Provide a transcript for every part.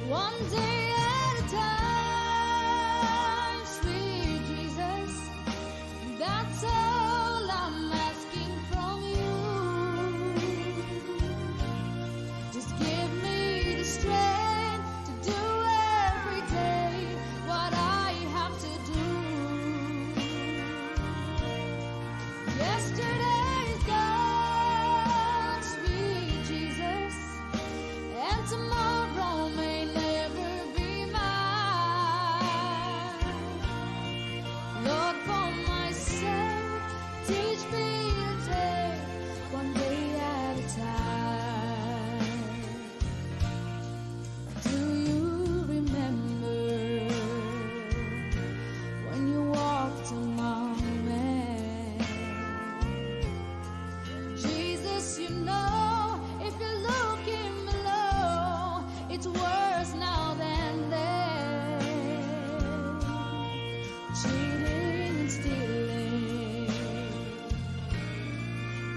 One day at a time, sweet Jesus, that's all I'm asking from you. Just give me the strength to do every day what I have to do. Yesterday's gone, sweet Jesus, and tomorrow may never be mine. Lord, for myself, teach me to take one day at a time. Do you remember when you walked among men? Jesus, you know, if you're looking below, it's worse now than then. Cheating and stealing,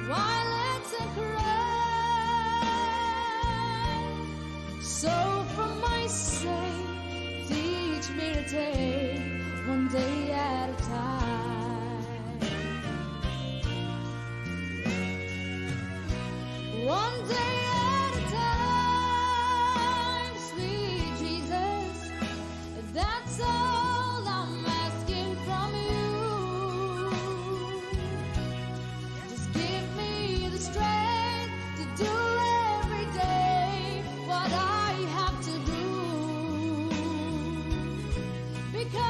violence and crime. So for my sake, teach me to take one day at a time. One day at a time, sweet Jesus, that's all I'm asking from you. Just give me the strength to do every day what I have to do. Because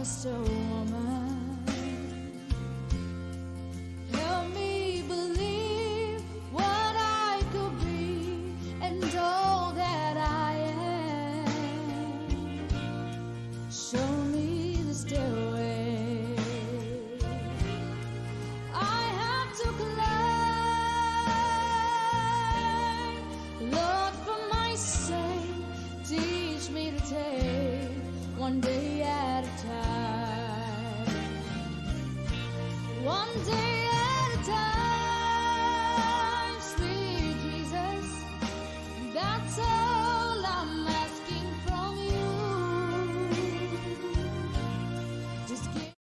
just a woman. Help me believe what I could be and all that I am. Show me the stairway I have to climb. Lord, for my sake, teach me to take one day at a time. One day at a time, sweet Jesus, that's all I'm asking from you. Just give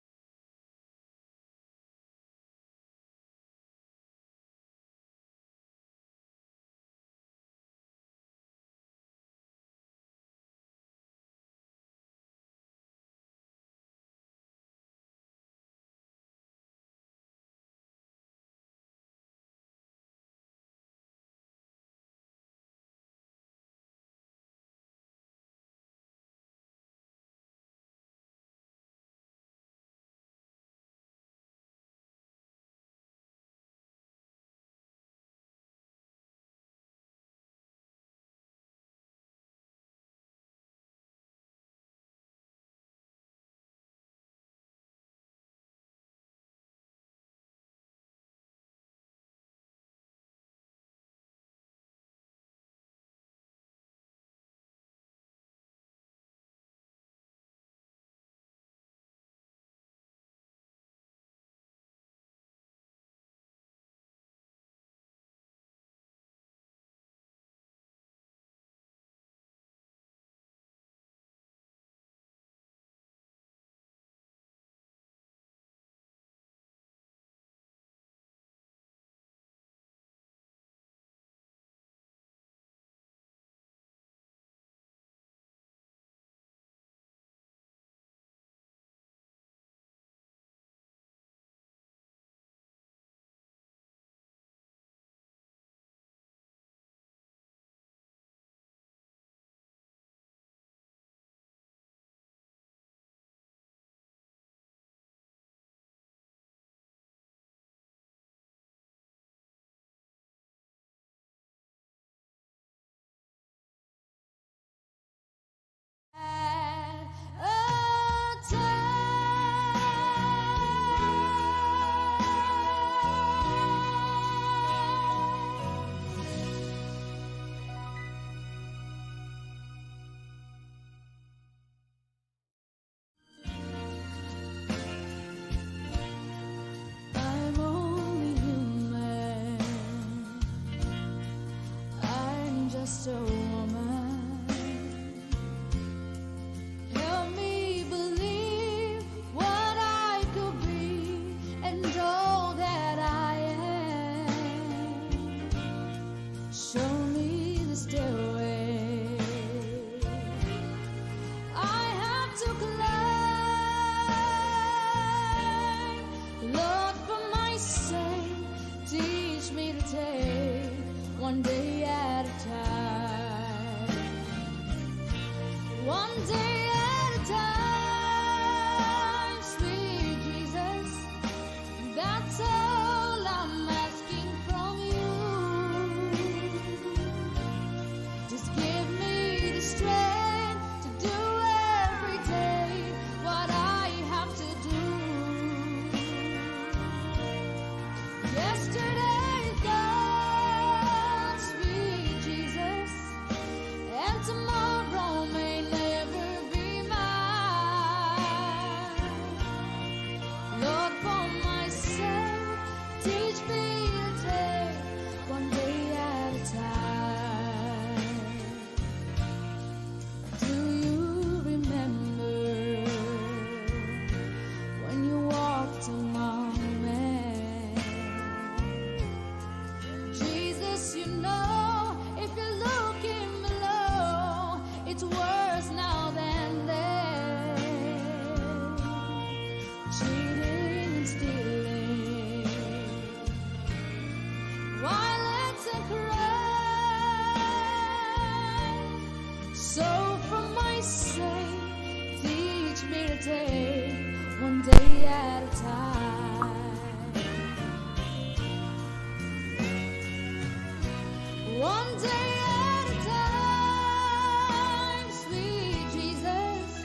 at a time. One day at a time, sweet Jesus,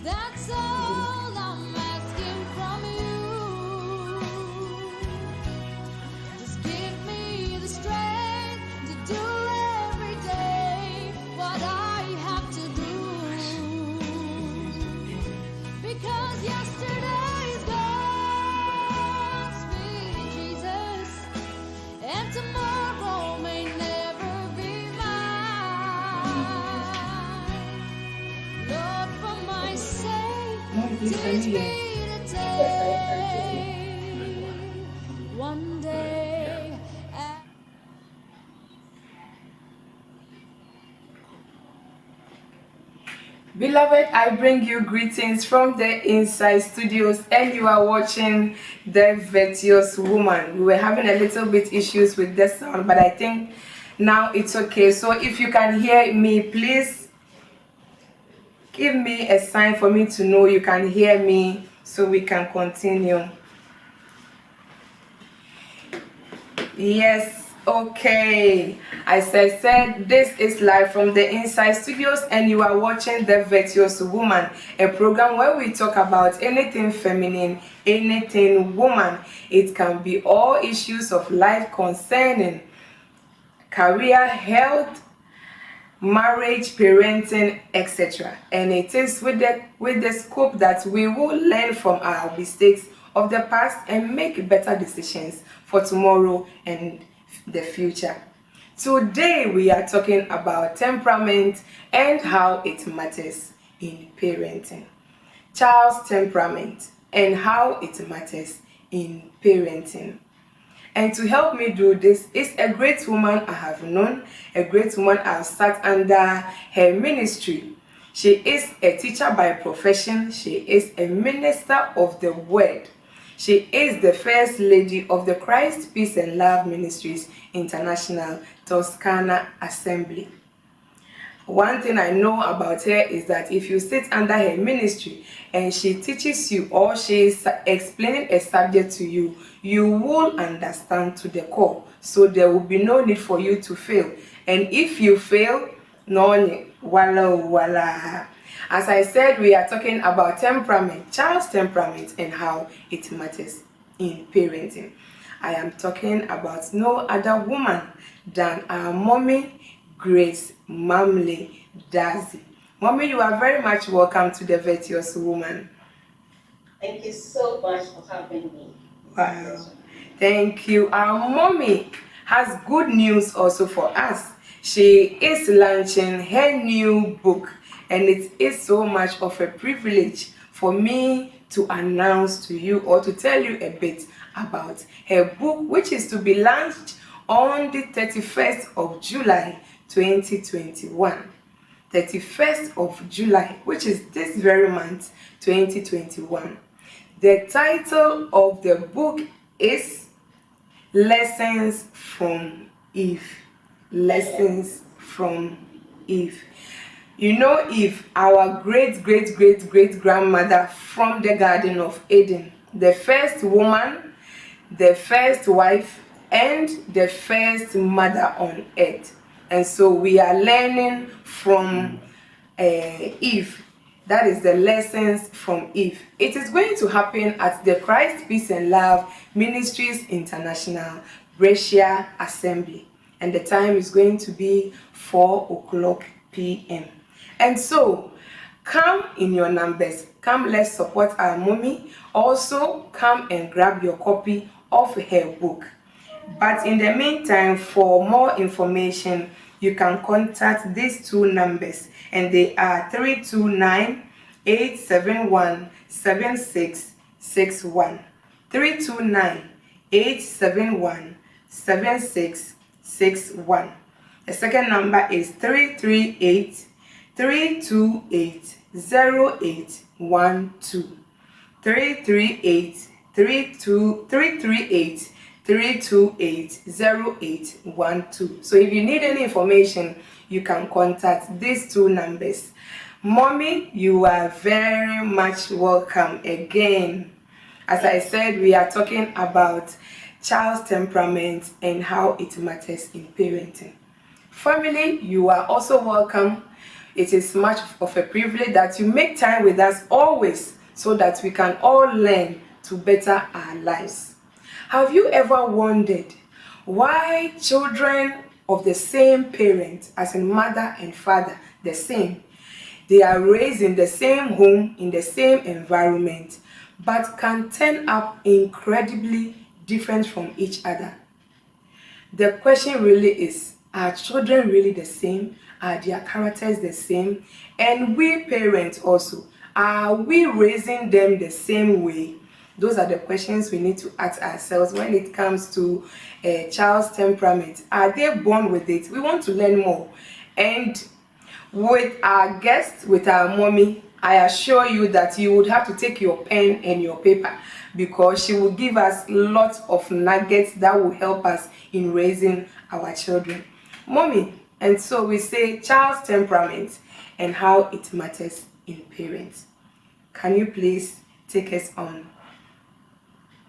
that's all I'm asking from you. Just give me the strength to do every day what I have to do. Because yesterday's gone, sweet Jesus, and tomorrow may never be mine. Lord, for my sake, teach me to take one day at Beloved, I bring you greetings from the Inside Studios, and you are watching The Virtuous Woman. We were having a little bit issues with the sound, but I think now it's okay. So if you can hear me, please give me a sign for me to know you can hear me so we can continue. Yes. Okay, as I said, this is live from the Inside Studios, and you are watching The Virtuous Woman, a program where we talk about anything feminine, anything woman. It can be all issues of life concerning career, health, marriage, parenting, etc. And it is with the scope that we will learn from our mistakes of the past and make better decisions for tomorrow and the future. Today we are talking about temperament and how it matters in parenting. Child's temperament and how it matters in parenting. And to help me do this is a great woman I have known, a great woman I have sat under her ministry. She is a teacher by profession. She is a minister of the word. She is the first lady of the Christ, Peace and Love Ministries International Toscana Assembly. One thing I know about her is that if you sit under her ministry and she teaches you or she is explaining a subject to you, you will understand to the core. So there will be no need for you to fail. And if you fail, no, wala. As I said, we are talking about temperament, child's temperament, and how it matters in parenting. I am talking about no other woman than our mommy, Grace Mamley Dazi. Mommy, you are very much welcome to The Virtuous Woman. Thank you so much for having me. Wow. Thank you. Our mommy has good news also for us. She is launching her new book, and it is so much of a privilege for me to announce to you or to tell you a bit about her book, which is to be launched on the 31st of July 2021. 31st of July, which is this very month, 2021. The title of the book is Lessons from Eve. Lessons from Eve. You know Eve, our great grandmother from the Garden of Eden, the first woman, the first wife, and the first mother on earth. And so we are learning from Eve. That is the lessons from Eve. It is going to happen at the Christ, Peace and Love Ministries International Brescia Assembly. And the time is going to be 4:00 p.m. And so, come in your numbers. Come, let's support our mommy. Also, come and grab your copy of her book. But in the meantime, for more information, you can contact these two numbers, and they are 329-871-7661. 329-871-7661. The second number is 338-328-0812. 338-328-0812. So if you need any information, you can contact these two numbers. Mommy, you are very much welcome again. As I said, we are talking about child's temperament and how it matters in parenting. Family, you are also welcome. It is much of a privilege that you make time with us always so that we can all learn to better our lives. Have you ever wondered why children of the same parent, as in mother and father, the same, they are raised in the same home, in the same environment, but can turn up incredibly different from each other? The question really is, are children really the same? Are their characters the same? And we parents also, are we raising them the same way? Those are the questions we need to ask ourselves when it comes to a child's temperament. Are they born with it? We want to learn more. And with our guest, with our mommy, I assure you that you would have to take your pen and your paper because she will give us lots of nuggets that will help us in raising our children. Mommy, and so we say child's temperament and how it matters in parents. Can you please take us on?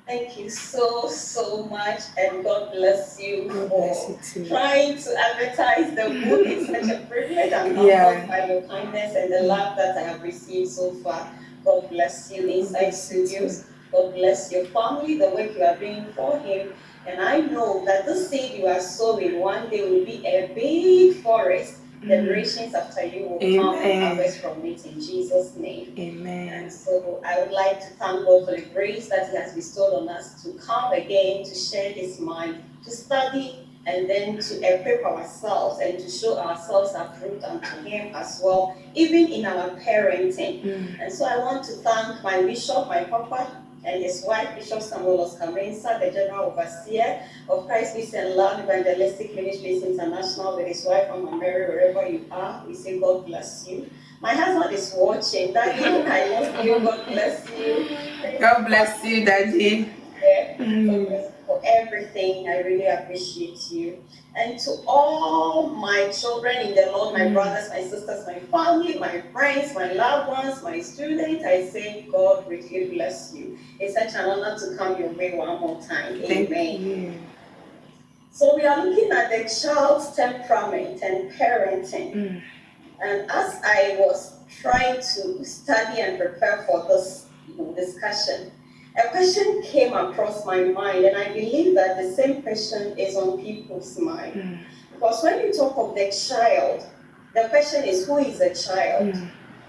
Thank you so much, and God bless you God for bless you too. trying to advertise the book. It's such a privilege. I'm humbled by your kindness and the love that I have received so far. God bless you, Inside Studios. God bless your family, the work you are doing for Him. And I know that this seed you are sowing one day will be a big forest. Generations after you will come and harvest from it in Jesus' name. Amen. And so I would like to thank God for the grace that He has bestowed on us to come again, to share His mind, to study, and then to equip ourselves and to show ourselves approved unto Him as well, even in our parenting. And so I want to thank my bishop, my papa, and his wife, Bishop Samuel Oscar-Mensah, the General Overseer of Christ Peace and Love Evangelistic Ministries International, with his wife, Mama Mary, wherever you are. We say God bless you. My husband is watching. Daddy, I love you. God bless you. God bless you, Daddy. God bless you for everything. I really appreciate you. And to all my children in the Lord, my brothers, my sisters, my family, my friends, my loved ones, my students, I say God richly bless you. It's such an honor to come your way one more time. Amen. So we are looking at the child's temperament and parenting. And as I was trying to study and prepare for this discussion, a question came across my mind, and I believe that the same question is on people's mind. Because when you talk of the child, the question is, who is a child?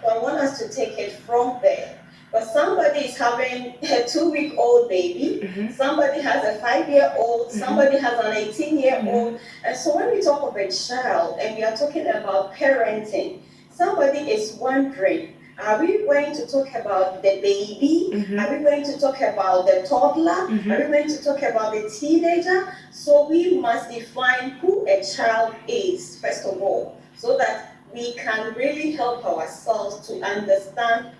So I want us to take it from there. But somebody is having a 2-week-old baby, somebody has a 5-year-old, somebody has an 18-year-old. And so when we talk of a child and we are talking about parenting, somebody is wondering, are we going to talk about the baby? Are we going to talk about the toddler? Are we going to talk about the teenager? So we must define who a child is, first of all, so that we can really help ourselves to understand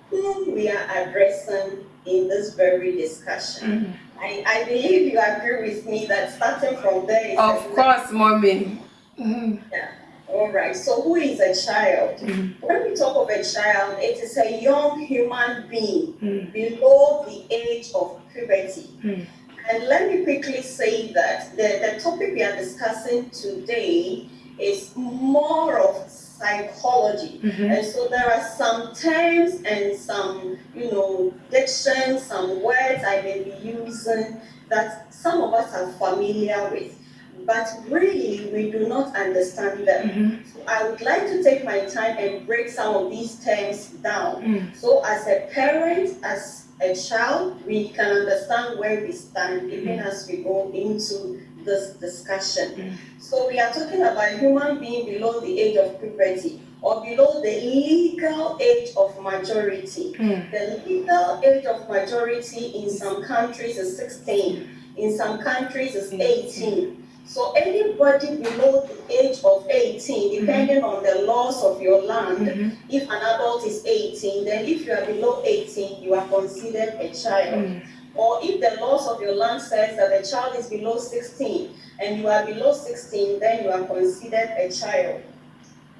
whom we are addressing in this very discussion. I believe you agree with me that starting from there is... Of course, Mommy. Yeah. All right, so who is a child? When we talk of a child, it is a young human being below the age of puberty. And let me quickly say that the topic we are discussing today is more of psychology. And so there are some terms and some, dictions, some words I may be using that some of us are familiar with. But really, we do not understand them. So I would like to take my time and break some of these terms down. So as a parent, as a child, we can understand where we stand even as we go into this discussion. So we are talking about a human being below the age of puberty or below the legal age of majority. The legal age of majority in some countries is 16, in some countries is 18. So anybody below the age of 18, depending on the laws of your land, if an adult is 18, then if you are below 18, you are considered a child. Or if the laws of your land says that the child is below 16, and you are below 16, then you are considered a child.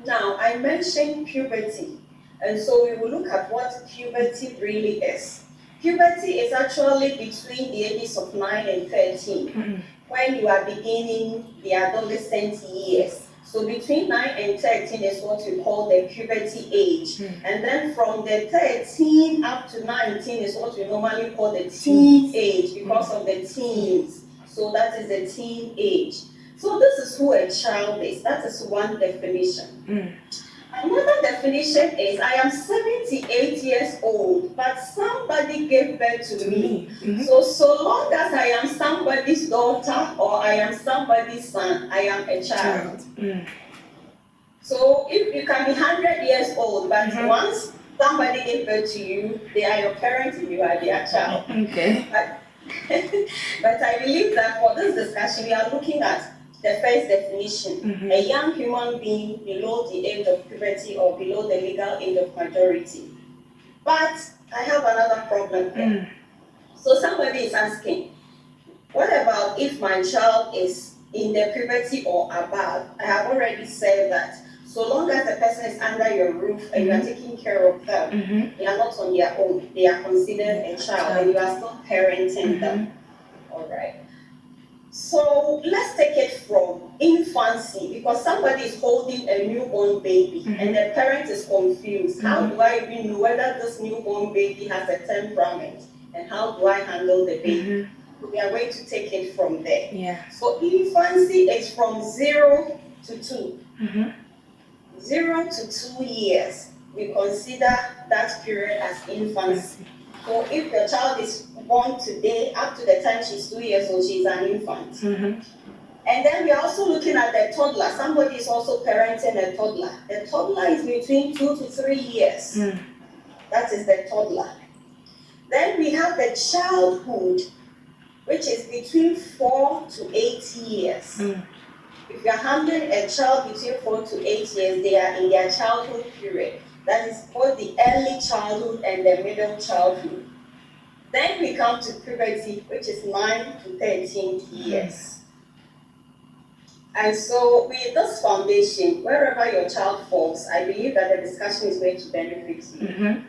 Now, I mentioned puberty, and so we will look at what puberty really is. Puberty is actually between the ages of 9 and 13, when you are beginning the adolescent years. So between 9 and 13 is what we call the puberty age. And then from the 13 up to 19 is what we normally call the teen age, because of the teens. So that is the teen age. So this is who a child is. That is one definition. Another definition is, I am 78 years old, but somebody gave birth to me. So long as I am somebody's daughter or I am somebody's son, I am a child. So if you can be 100 years old, but once somebody gave birth to you, they are your parents and you are their child. But I believe that for this discussion, we are looking at the first definition, a young human being below the age of puberty or below the legal age of majority. But I have another problem here. So somebody is asking, what about if my child is in the puberty or above? I have already said that so long as the person is under your roof and you are taking care of them, they are not on their own. They are considered a child and you are still parenting them. All right. So let's take it from infancy, because somebody is holding a newborn baby and the parent is confused. How do I even know whether this newborn baby has a temperament, and how do I handle the baby? We are going to take it from there. So infancy is from 0 to 2. 0 to 2 years, we consider that period as infancy. So if the child is born today, up to the time she's 2 years old, she's an infant. And then we are also looking at the toddler. Somebody is also parenting a toddler. The toddler is between 2 to 3 years. That is the toddler. Then we have the childhood, which is between 4 to 8 years. If you are handling a child between 4 to 8 years, they are in their childhood period. That is both the early childhood and the middle childhood. Then we come to puberty, which is 9 to 13 years. And so with this foundation, wherever your child falls, I believe that the discussion is going to benefit you.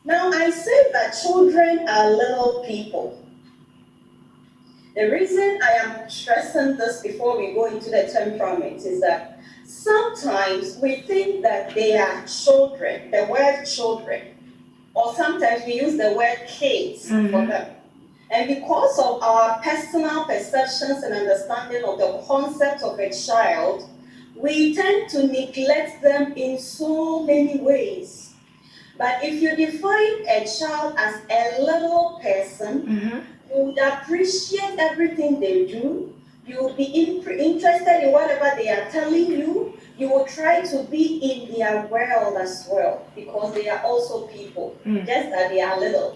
Now, I said that children are little people. The reason I am stressing this before we go into the temperament is that sometimes we think that they are children, the word children, or sometimes we use the word kids for them. And because of our personal perceptions and understanding of the concept of a child, we tend to neglect them in so many ways. But if you define a child as a little person, you would appreciate everything they do. You will be interested in whatever they are telling you. You will try to be in their world as well, because they are also people, just that they are little.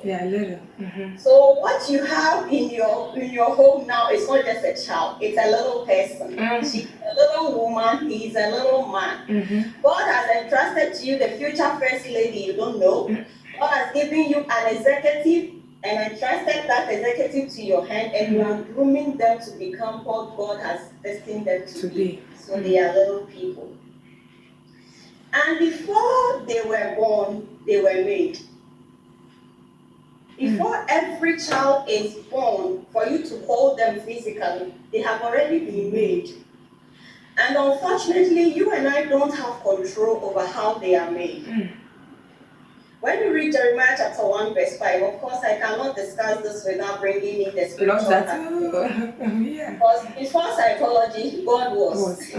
So what you have in your home now is not just a child, it's a little person. She's a little woman, he's a little man. God has entrusted to you the future first lady you don't know. God has given you an executive and entrusted that executive to your hand, and you are grooming them to become what God has destined them to be. So they are little people. And before they were born, they were made. Before every child is born, for you to hold them physically, they have already been made. And unfortunately, you and I don't have control over how they are made. When you read Jeremiah chapter 1 verse 5, of course I cannot discuss this without bringing in the spiritual aspect. Because before psychology, God was.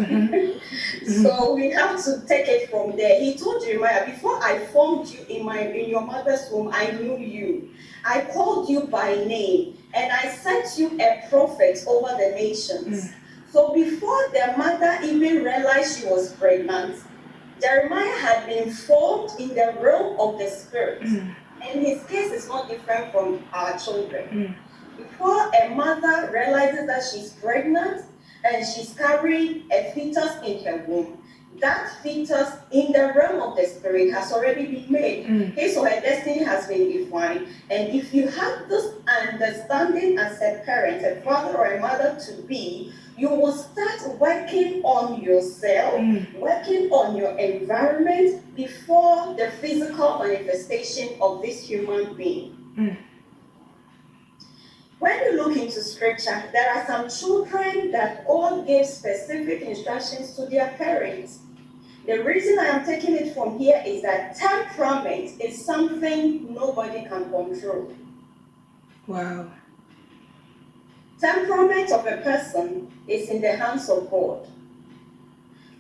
So we have to take it from there. He told Jeremiah, before I formed you in your mother's womb, I knew you. I called you by name, and I set you a prophet over the nations. So before the mother even realized she was pregnant, Jeremiah had been formed in the realm of the spirit. And his case is not different from our children. Before a mother realizes that she's pregnant and she's carrying a fetus in her womb, that fetus in the realm of the spirit has already been made. His or her destiny has been defined. And if you have this understanding as a parent, a father or a mother to be, you will start working on yourself, working on your environment before the physical manifestation of this human being. When you look into scripture, there are some children that God gave specific instructions to their parents. The reason I am taking it from here is that temperament is something nobody can control. Wow. Temperament of a person is in the hands of God.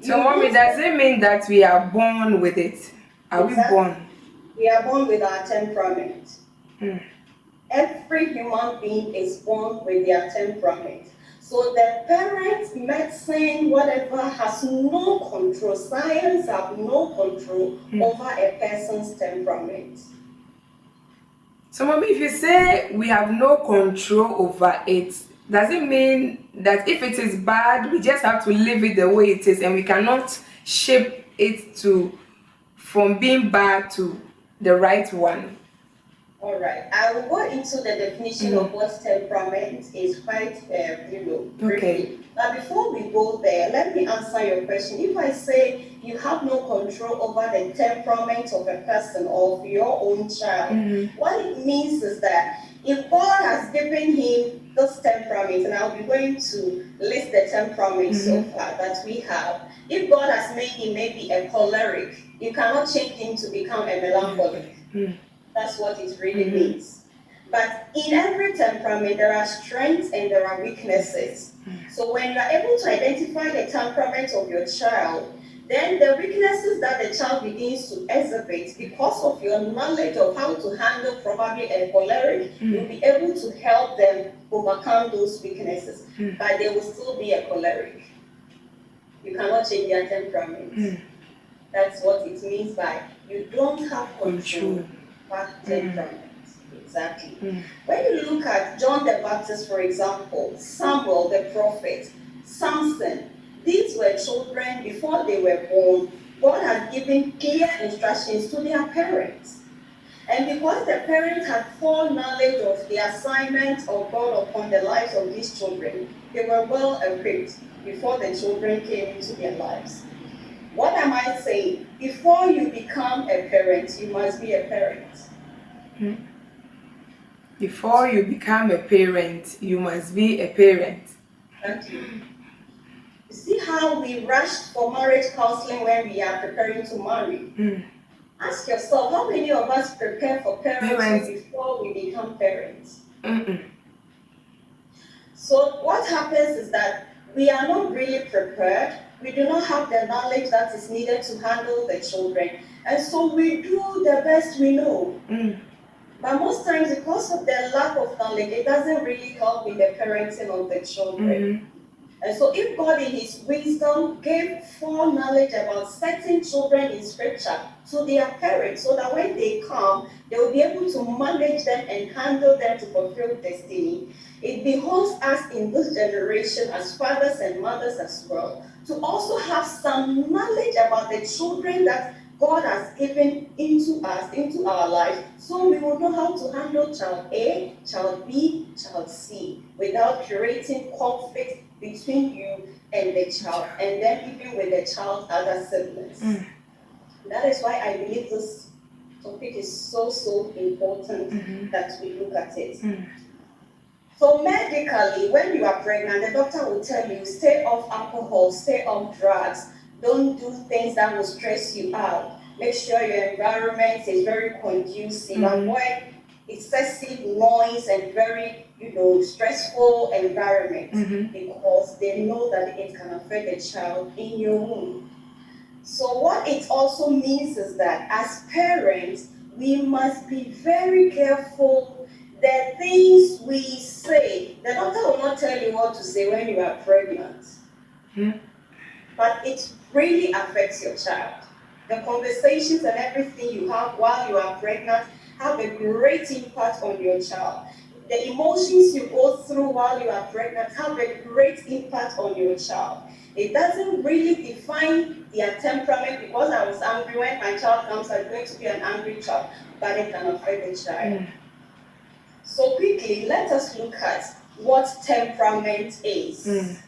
So, mommy, does it mean that we are born with it? Are we born? We are born with our temperament. Every human being is born with their temperament. So the parents, medicine, whatever, has no control. Science have no control over a person's temperament. So, mommy, if you say we have no control over it, does it mean that if it is bad, we just have to leave it the way it is and we cannot shape it from being bad to the right one? All right, I will go into the definition of what temperament is quite, briefly. Okay. But before we go there, let me answer your question. If I say you have no control over the temperament of a person or of your own child, what it means is that if God has given him this temperament, and I'll be going to list the temperament so far that we have. If God has made him maybe a choleric, you cannot change him to become a melancholic. That's what it really means. But in every temperament, there are strengths and there are weaknesses. So when you are able to identify the temperament of your child, then the weaknesses that the child begins to exhibit, because of your knowledge of how to handle probably a choleric, you'll be able to help them overcome those weaknesses. But they will still be a choleric. You cannot change their temperament. That's what it means by you don't have control. Temperament. Exactly. When you look at John the Baptist, for example, Samuel the prophet, Samson, these were children before they were born. God had given clear instructions to their parents. And because the parents had full knowledge of the assignment of God upon the lives of these children, they were well equipped before the children came into their lives. What am I saying? Before you become a parent, you must be a parent. Before you become a parent, you must be a parent. Thank you. You see how we rush for marriage counseling when we are preparing to marry? Ask yourself, how many of us prepare for parents before we become parents? So what happens is that we are not really prepared. We do not have the knowledge that is needed to handle the children. And so we do the best we know. But most times, because of the lack of knowledge, it doesn't really help in the parenting of the children. And so if God in his wisdom gave full knowledge about certain children in scripture to their parents, so that when they come, they will be able to manage them and handle them to fulfill destiny, it behoves us in this generation as fathers and mothers as well to also have some knowledge about the children that God has given into us, into our life, so we will know how to handle child A, child B, child C, without creating conflict between you and the child, and then even with the child's other siblings. That is why I believe this topic is so important that we look at it. So medically, when you are pregnant, the doctor will tell you, stay off alcohol, stay off drugs, don't do things that will stress you out. Make sure your environment is very conducive. Avoid excessive noise and very, stressful environment because they know that it can affect the child in your womb. So what it also means is that as parents, we must be very careful the things we say. The doctor will not tell you what to say when you are pregnant, but it really affects your child. The conversations and everything you have while you are pregnant have a great impact on your child. The emotions you go through while you are pregnant have a great impact on your child. It doesn't really define their temperament because I was angry when my child comes, I'm going to be an angry child, but it can affect the child. So quickly, let us look at what temperament is.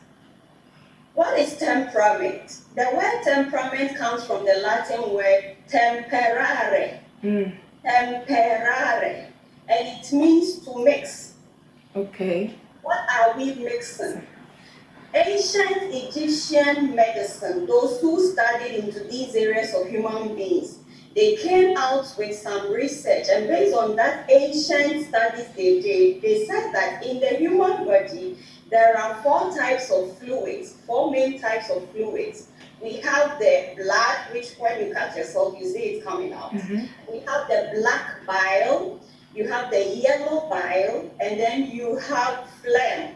What is temperament? The word temperament comes from the Latin word temperare. Temperare. And it means to mix. Okay. What are we mixing? Ancient Egyptian medicine, those who studied into these areas of human beings, they came out with some research, and based on that ancient studies they did, they said that in the human body, there are four types of fluids, four main types of fluids. We have the blood, which when you cut yourself, you see it coming out. We have the black bile, you have the yellow bile, and then you have phlegm.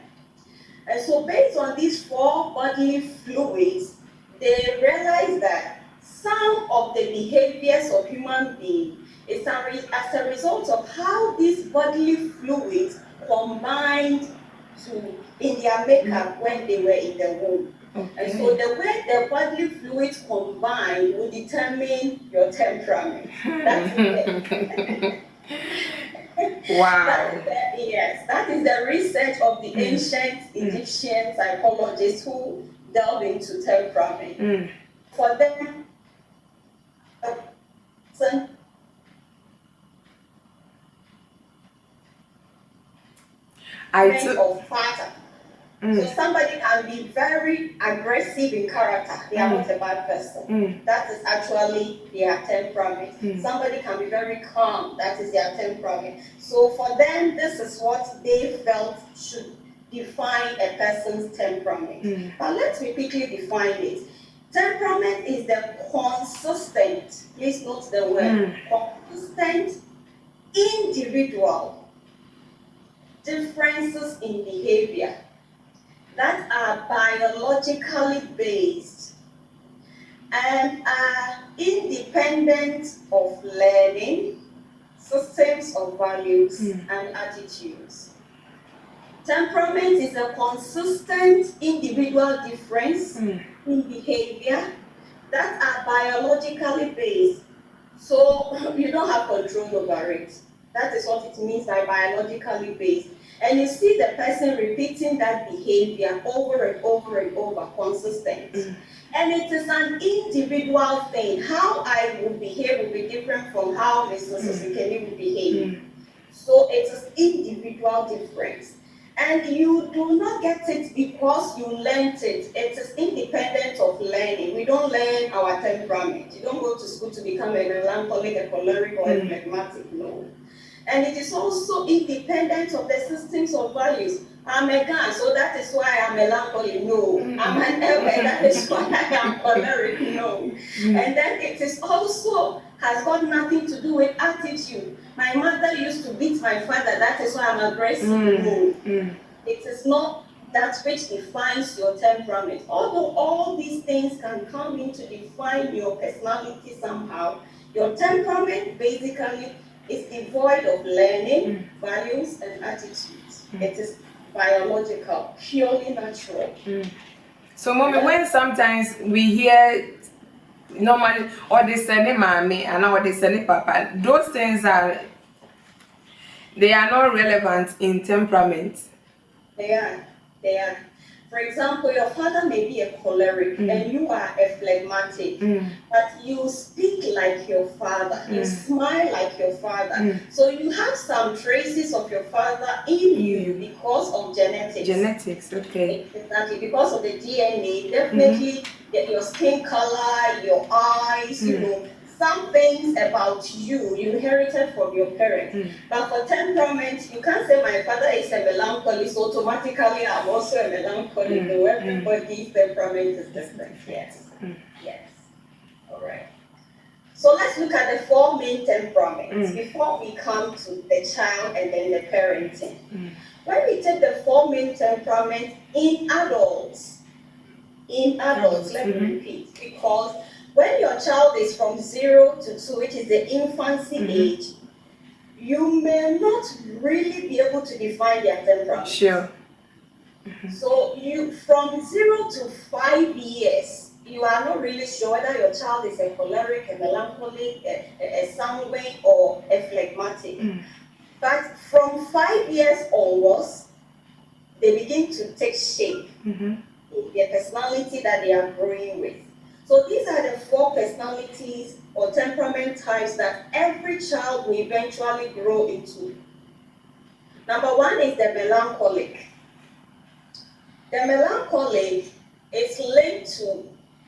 And so based on these four bodily fluids, they realized that some of the behaviors of human beings is as a result of how these bodily fluids combined in their makeup when they were in the womb. Okay. And so the way the bodily fluids combine will determine your temperament. That's it. Wow. Yes, that is the research of the ancient Egyptian psychologists who delved into temperament. For them, of pattern. So somebody can be very aggressive in character. They are not a bad person. That is actually their temperament. Somebody can be very calm. That is their temperament. So for them, this is what they felt should define a person's temperament. But let me quickly define it. Temperament is the consistent, please note the word, consistent, individual differences in behavior that are biologically based and are independent of learning, systems of values, and attitudes. Temperament is a consistent individual difference in behavior that are biologically based. So you don't have control over it. That is what it means by biologically based. And you see the person repeating that behavior over and over and over, consistent. And it is an individual thing. How I will behave will be different from how Mr. Sosikeli will behave. So it is individual difference. And you do not get it because you learned it. It is independent of learning. We don't learn our temperament. You don't go to school to become a melancholic, a choleric, or a phlegmatic. No. And it is also independent of the systems of values. I'm a gun, so that is why I'm melancholy. No. I'm an elder, that is why I am choleric. No. And then it is also has got nothing to do with attitude. My mother used to beat my father, that is why I'm aggressive. No. It is not that which defines your temperament. Although all these things can come in to define your personality somehow, your temperament basically is devoid of learning, values, and attitudes. It is biological, purely natural. So, Mommy, when sometimes we hear normally, or they send mommy and or they send papa, those things they are not relevant in temperament. They are. For example, your father may be a choleric and you are a phlegmatic, but you speak like your father, you smile like your father. So you have some traces of your father in you because of genetics. Genetics, okay. Exactly, because of the DNA, definitely your skin color, your eyes, you know, some things about you inherited from your parents. But for temperament, you can't say my father is a melancholy, so automatically I'm also a melancholy. No, everybody's temperament is different. Yes. All right. So let's look at the four main temperaments before we come to the child and then the parenting. When we take the four main temperaments in adults, let me repeat, because when your child is from 0 to 2, which is the infancy age, you may not really be able to define their temperament. Sure. So you from 0 to 5 years, you are not really sure whether your child is a choleric, a melancholic, a sanguine, or a phlegmatic. But from 5 years onwards, they begin to take shape. their personality that they are growing with. So these are the 4 personalities or temperament types that every child will eventually grow into. Number 1 is the melancholic. The melancholic is linked to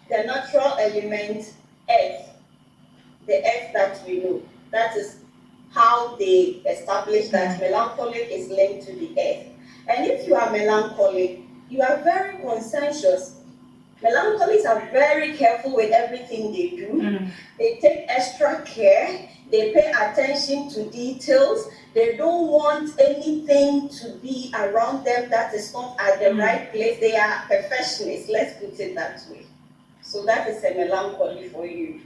the natural element earth, the earth that we know. That is how they establish that melancholic is linked to the earth. And if you are melancholic, you are very conscientious. Melancholics are very careful with everything they do. They take extra care. They pay attention to details. They don't want anything to be around them that is not at the right place. They are perfectionists, let's put it that way. So that is a melancholy for you.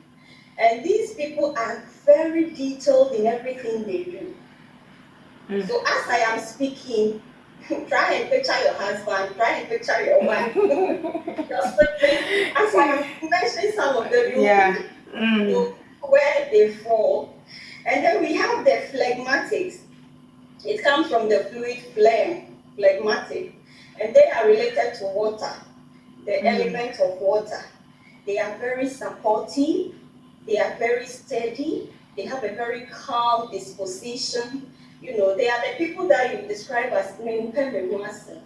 And these people are very detailed in everything they do. So as I am speaking, try and picture your husband, try and picture your wife. Just as I mentioned some of them, you know where they fall. And then we have the phlegmatics. It comes from the fluid phlegm, phlegmatic. And they are related to water, the element of water. They are very supportive. They are very steady. They have a very calm disposition. You know, they are the people that you describe as temperament.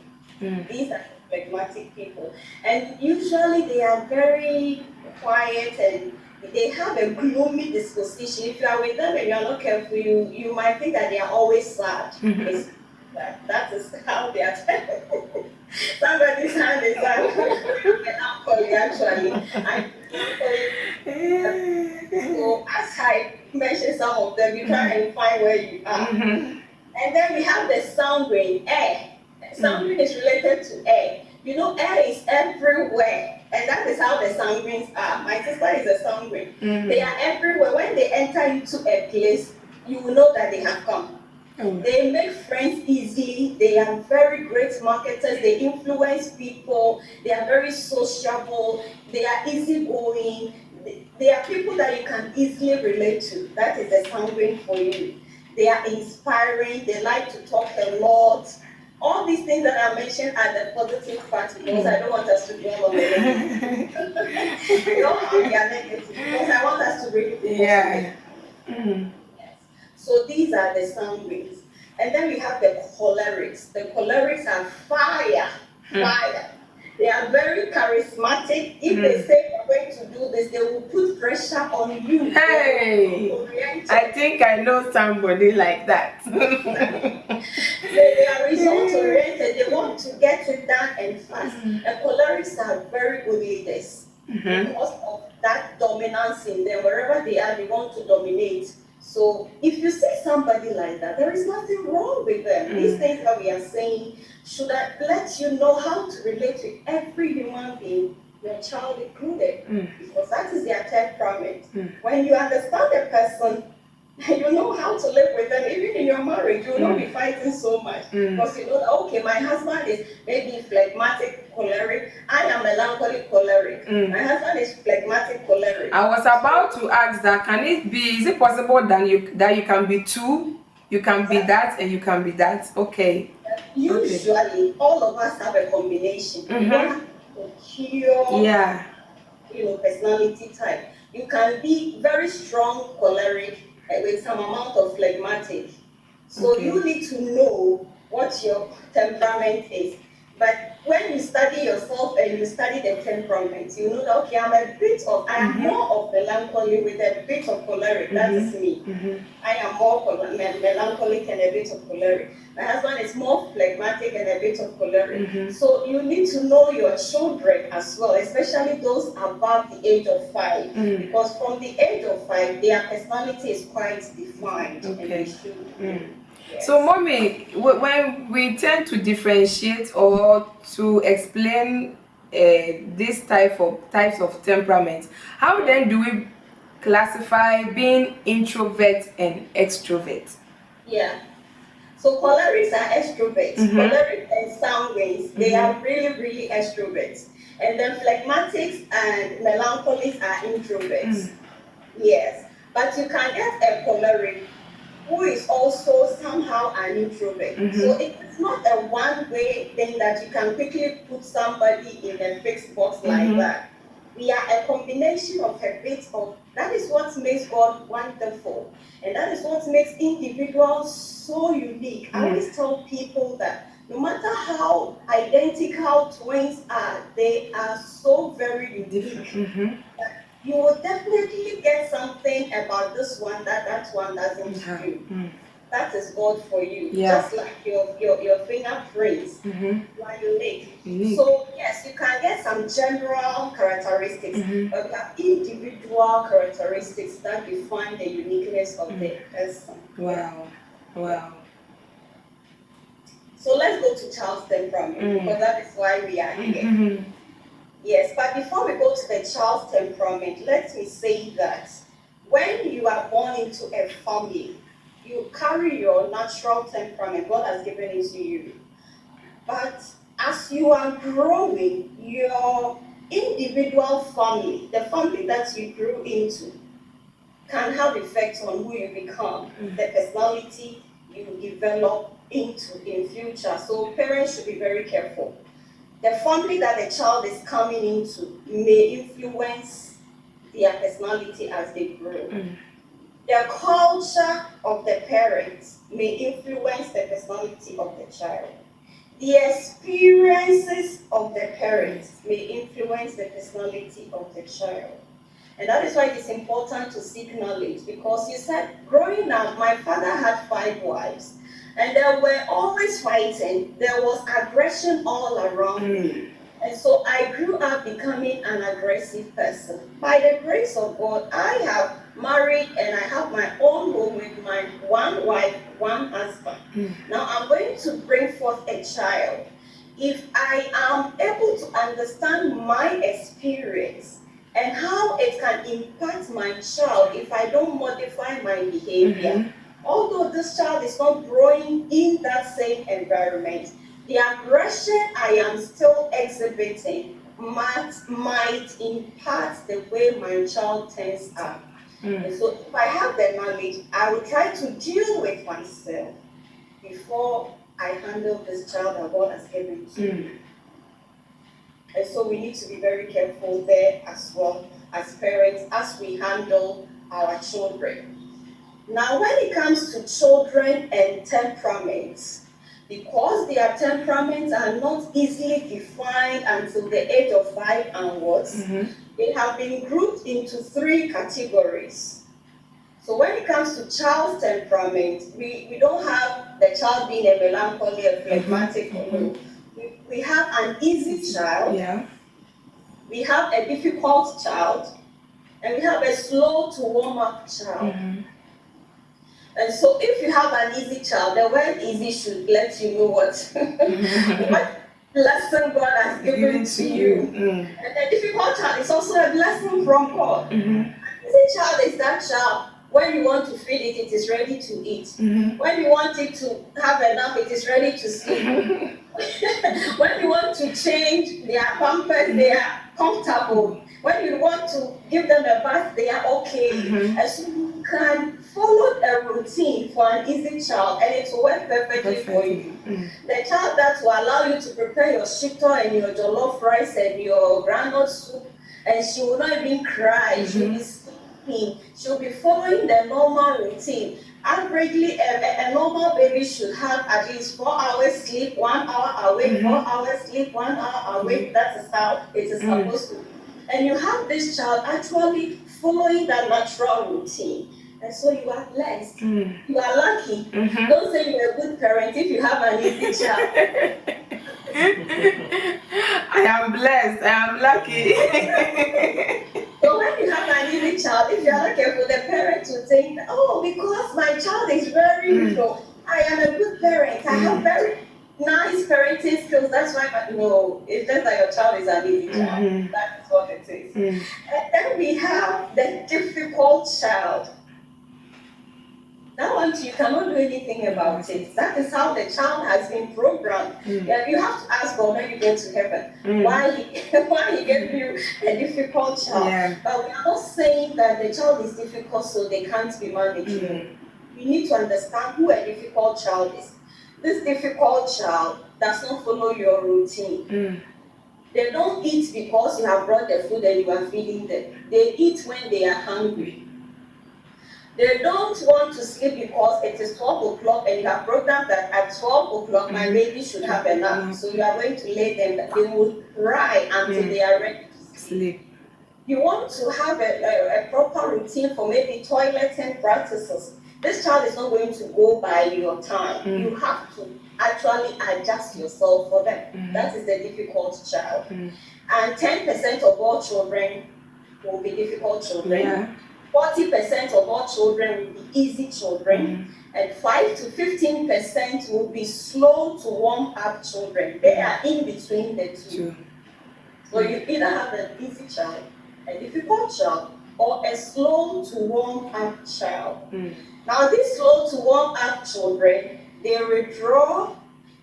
These are phlegmatic people. And usually they are very quiet and they have a gloomy disposition. If you are with them and you are not careful, you might think that they are always sad. That is how they are. Somebody's hand is down. Melancholy, actually. So as I mentioned some of them, you try and find where you are. And then we have the sanguine, air. Sanguine is related to air. You know, air is everywhere. And that is how the sanguines are. My sister is a sanguine. They are everywhere. When they enter into a place, you will know that they have come. They make friends easily. They are very great marketers. They influence people. They are very sociable. They are easygoing. They are people that you can easily relate to. That is the sanguine for you. They are inspiring. They like to talk a lot. All these things that I mentioned are the positive parts because I don't want us to dwell on the negative. You don't have the negative because I want us to really focus on it. So these are the sanguines. And then we have the cholerics. The cholerics are fire. They are very charismatic. If they say they're going to do this, they will put pressure on you. Hey, I think I know somebody like that. They are result oriented. They want to get it done and fast. And cholerics are very good leaders because of that dominance in them. Wherever they are, they want to dominate. So if you see somebody like that, there is nothing wrong with them. These things that we are saying should let you know how to relate with every human being, your child included, because that is their temperament. When you understand a person, you know how to live with them. Even in your marriage, you will not be fighting so much because you know that, okay, my husband is maybe phlegmatic, choleric. I am melancholic, choleric. My husband is phlegmatic, choleric. I was about to ask that. Can it be? Is it possible that you can be two? You can be that and you can be that. Okay. Usually, all of us have a combination. You don't have a pure, personality type. You can be very strong choleric with some amount of phlegmatic. So you need to know what your temperament is. But when you study yourself and you study the temperament, you know that, okay, I am more of melancholy with a bit of choleric. That is me. I am more melancholic and a bit of choleric. My husband is more phlegmatic and a bit of choleric. So you need to know your children as well, especially those above the age of 5. Because from the age of 5, their personality is quite defined. And they should. So, Mommy, when we tend to differentiate or to explain these types of temperament, how then do we classify being introvert and extrovert? Yeah. So cholerics are extroverts. Choleric and sanguines, they are really, really extroverts. And then phlegmatics and melancholics are introverts. Yes. But you can get a choleric who is also somehow somehow an introvert. So it's not a one-way thing that you can quickly put somebody in a fixed box like that. We are a combination of a bit of, that is what makes God wonderful. And that is what makes individuals so unique. I always tell people that no matter how identical twins are, they are so very unique. You will definitely get something about this one that one doesn't do. That is God for you. Just like your fingerprints, you are unique. So yes, you can get some general characteristics, but you have individual characteristics that define the uniqueness of the person. Wow. So let's go to child's temperament, because that is why we are here. Yes, but before we go to the child's temperament, let me say that when you are born into a family, you carry your natural temperament. God has given it to you. But as you are growing, your individual family, the family that you grew into, can have effect on who you become, the personality you develop into in future. So parents should be very careful. The family that the child is coming into may influence their personality as they grow. The culture of the parents may influence the personality of the child. The experiences of the parents may influence the personality of the child. And that is why it is important to seek knowledge, because you said, growing up, my father had 5 wives, and they were always fighting. There was aggression all around me. And so I grew up becoming an aggressive person. By the grace of God, I have married and I have my own home with my one wife, one husband. Now I'm going to bring forth a child. If I am able to understand my experience and how it can impact my child if I don't modify my behavior, although this child is not growing in that same environment, the aggression I am still exhibiting might impact the way my child turns out. And so if I have the knowledge, I will try to deal with myself before I handle this child that God has given to me. And so we need to be very careful there as well as parents as we handle our children. Now, when it comes to children and temperaments, because their temperaments are not easily defined until the age of 5 onwards, they have been grouped into 3 categories. So when it comes to child's temperament, we don't have the child being a melancholy, a phlegmatic. We have an easy child, we have a difficult child, and we have a slow to warm up child. And so if you have an easy child, the word easy should let you know what lesson God has given to you. And the difficult child is also a blessing from God. An easy child is that child, when you want to feed it, it is ready to eat. When you want it to have a nap, it is ready to sleep. When you want to change their pampers, they are comfortable. When you want to give them a bath, they are okay. And so you can follow a routine for an easy child, and it will work perfectly for you. The child that will allow you to prepare your shito and your jollof rice and your groundnut soup, and she will not even cry. She'll be sleeping. She'll be following the normal routine. Averagely, a normal baby should have at least 4 hours sleep, 1 hour awake, 4 hours sleep, 1 hour awake. That is how it is supposed to be. And you have this child actually following that natural routine. And so you are blessed. You are lucky. Don't say you're a good parent if you have an easy child. I am blessed. I am lucky. So when you have an easy child, if you are not careful, the parent will think, oh, because my child is very I am a good parent. I have very nice parenting skills. That's why, no, it's just that your child is an easy child. That is what it is. And then we have the difficult child. That one, you cannot do anything about it. That is how the child has been programmed. And you have to ask God when you get to heaven why he gave you a difficult child. But we are not saying that the child is difficult so they can't be managed. you need to understand who a difficult child is. This difficult child does not follow your routine. They don't eat because you have brought the food and you are feeding them. They eat when they are hungry. They don't want to sleep because it is 12 o'clock and you have programmed that at 12 o'clock my baby should have a nap. So you are going to lay them, they will cry until they are ready to sleep. You want to have a proper routine for maybe toileting practices. This child is not going to go by your time. You have to actually adjust yourself for them. That is the difficult child. And 10% of all children will be difficult children. 40% of all children will be easy children. And 5 to 15% will be slow to warm up children. They are in between the two. So you either have an easy child, a difficult child, or a slow to warm up child. Now these slow to warm up children, they withdraw,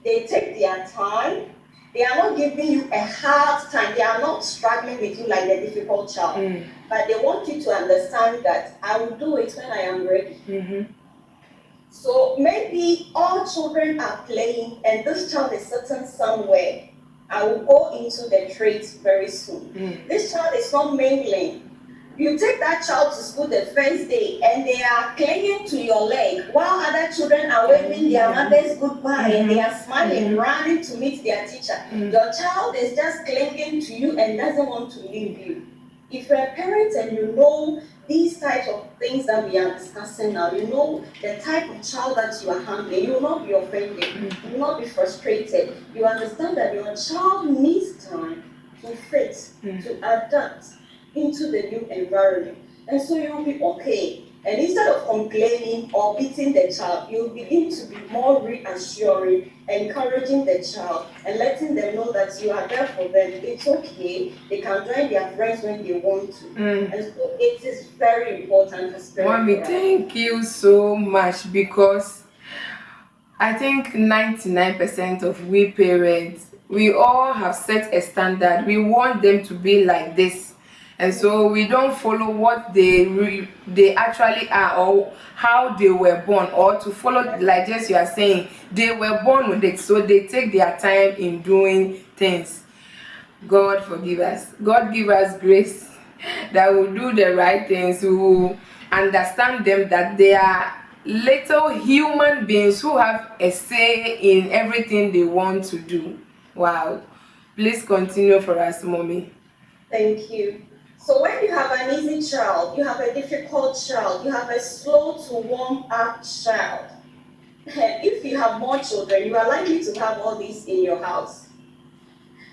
they take their time, they are not giving you a hard time, they are not struggling with you like the difficult child. But they want you to understand that I will do it when I am ready. So maybe all children are playing and this child is sitting somewhere. I will go into the traits very soon. This child is not mingling. You take that child to school the first day and they are clinging to your leg while other children are waving their mothers goodbye and they are smiling, running to meet their teacher. Your child is just clinging to you and doesn't want to leave you. If you're a parent and you know these types of things that we are discussing now, you know the type of child that you are handling, you will not be offended, you will not be frustrated. You understand that your child needs time to fit, to adapt into the new environment. And so you'll be okay. And instead of complaining or beating the child, you'll begin to be more reassuring, encouraging the child, and letting them know that you are there for them. It's okay. They can join their friends when they want to. And so it is very important as parents. Mommy, thank you so much, because I think 99% of we parents, we all have set a standard. We want them to be like this. And so we don't follow what they actually are or how they were born, or to follow, like just you are saying, they were born with it, so they take their time in doing things. God forgive us. God give us grace that will do the right things, who will understand them, that they are little human beings who have a say in everything they want to do. Wow. Please continue for us, Mommy. Thank you. So when you have an easy child, you have a difficult child, you have a slow to warm up child. If you have more children, you are likely to have all these in your house.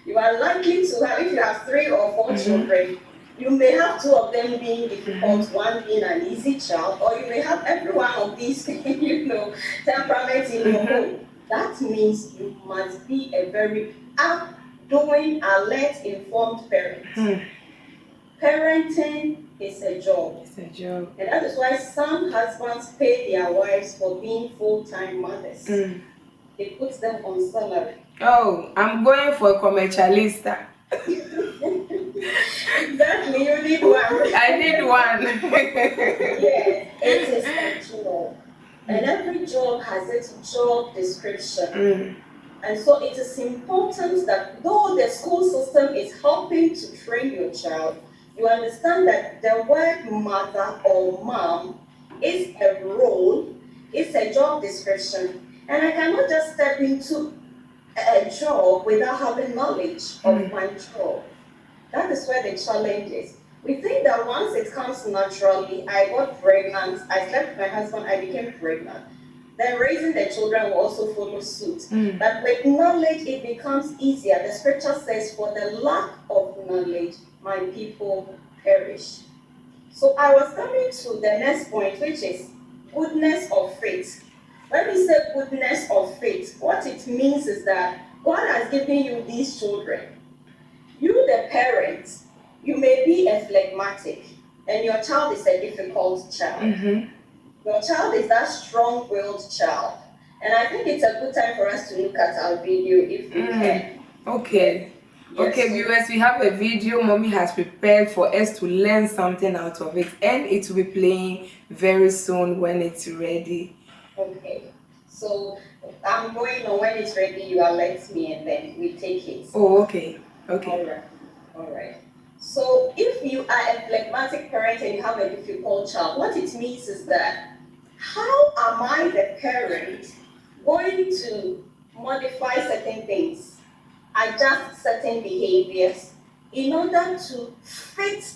You are likely to have, if you have 3 or 4 children, you may have 2 of them being difficult, one being an easy child, or you may have every one of these, temperament in your home. That means you must be a very outgoing, alert, informed parent. Parenting is a job. It's a job. And that is why some husbands pay their wives for being full-time mothers. It puts them on salary. Oh, I'm going for commercialista. Exactly, you need one. I need one. Yes, it is a job. And every job has its job description. And so it is important that though the school system is helping to train your child, you understand that the word mother or mom is a role, it's a job description. And I cannot just step into a job without having knowledge of my job. That is where the challenge is. We think that once it comes naturally, I got pregnant, I slept with my husband, I became pregnant. Then raising the children will also follow suit. But with knowledge, it becomes easier. The scripture says, for the lack of knowledge, my people perish. So I was coming to the next point, which is goodness of faith. When we say goodness of faith, what it means is that God has given you these children. You, the parents, you may be a phlegmatic, and your child is a difficult child. Your child is that strong-willed child. And I think it's a good time for us to look at our video if we can. Okay. Yes, Okay, so viewers, we have a video mommy has prepared for us to learn something out of it, and it will be playing very soon when it's ready. okay. So I'm going on when it's ready, you alert me and then we take it. Oh, okay. All Okay. right. All right. So if you are a phlegmatic parent and you have a difficult child, what it means is that how am I, the parent, going to modify certain things, adjust certain behaviors in order to fit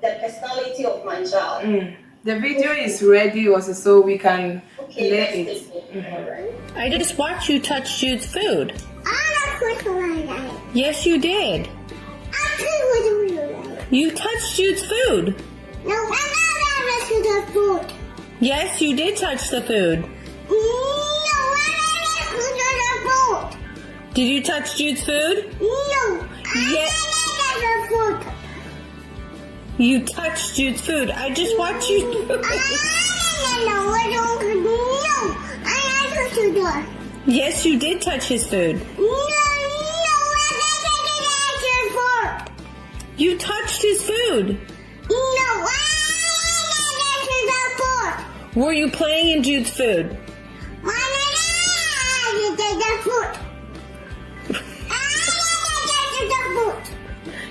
the personality of my child? The video is ready also, so we can Okay, play let's it. take it. All right. I just watched you touch Jude's food. I don't put like that. Yes, you did. I put with You touched Jude's food. No, I'm not to the food. Yes, you did touch the food. No, I'm not to the food. Did you touch Jude's food? No, Yes. I'm not the food. You touched Jude's food. I just watched you. No, I don't to the Yes, you did touch his food. You touched his food. Were you playing in Jude's food?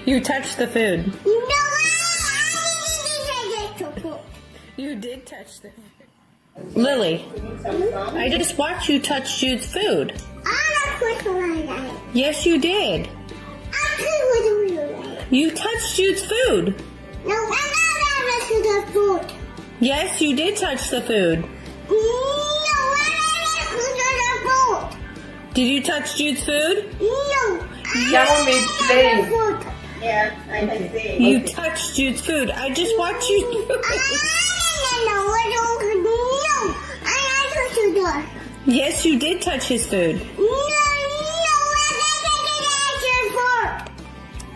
You touched the food. You did touch the food. Lily, I just watched you touch Jude's food. Yes, you did. You touched Jude's food. Yes, you did touch the food. Did you touch Jude's food? Can we play? Yeah, I can see. You touched Jude's food. I just watched you. Yes, you did touch his food.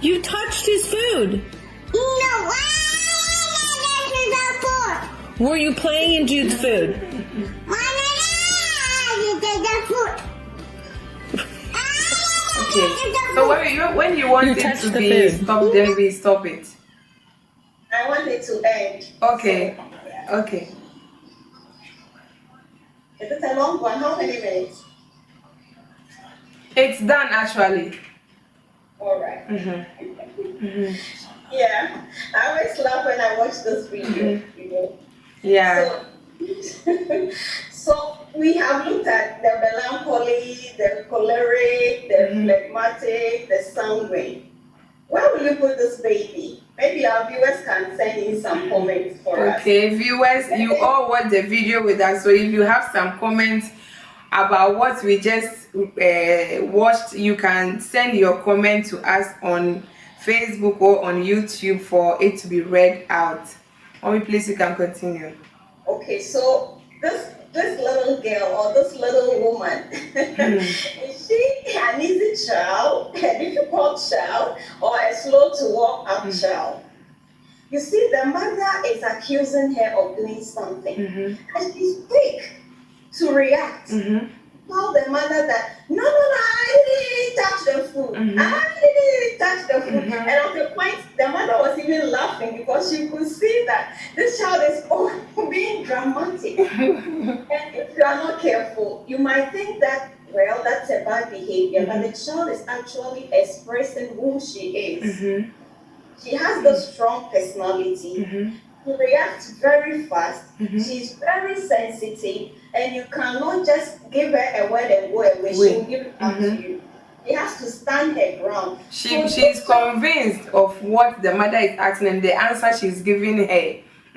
You touched his food. Were you playing in Jude's food? Okay. So when you want You it touched to the be food. stopped, then we stop it. I want it to end. Okay. So, yeah. Okay. Is it a long one? How many minutes? It's done actually. All right. Yeah, I always laugh when I watch this video. You know. Yeah. So, so we have looked at the melancholy, the choleric, the phlegmatic, the sanguine. Where will you put this baby? Maybe our viewers can send in some comments for us. Okay, viewers, you all watch the video with us. So if you have some comments about what we just watched, you can send your comment to us on Facebook or on YouTube for it to be read out. Mommy, please, you can continue. Okay, so this little girl or this little woman, is she an easy child, a difficult child, or a slow to walk up child? You see, the mother is accusing her of doing something, and she's quick to react. Tell the mother that no, I didn't touch the food. I didn't touch the food. And at the point, the mother was even laughing because she could see that this child is being dramatic. And if you are not careful, you might think that, well, that's a bad behavior, but the child is actually expressing who she is. She has the strong personality. She reacts very fast. She's very sensitive, and you cannot just give her a word and go away. She will give it back to you. She has to stand her ground. She's convinced of what the mother is asking and the answer she's giving her.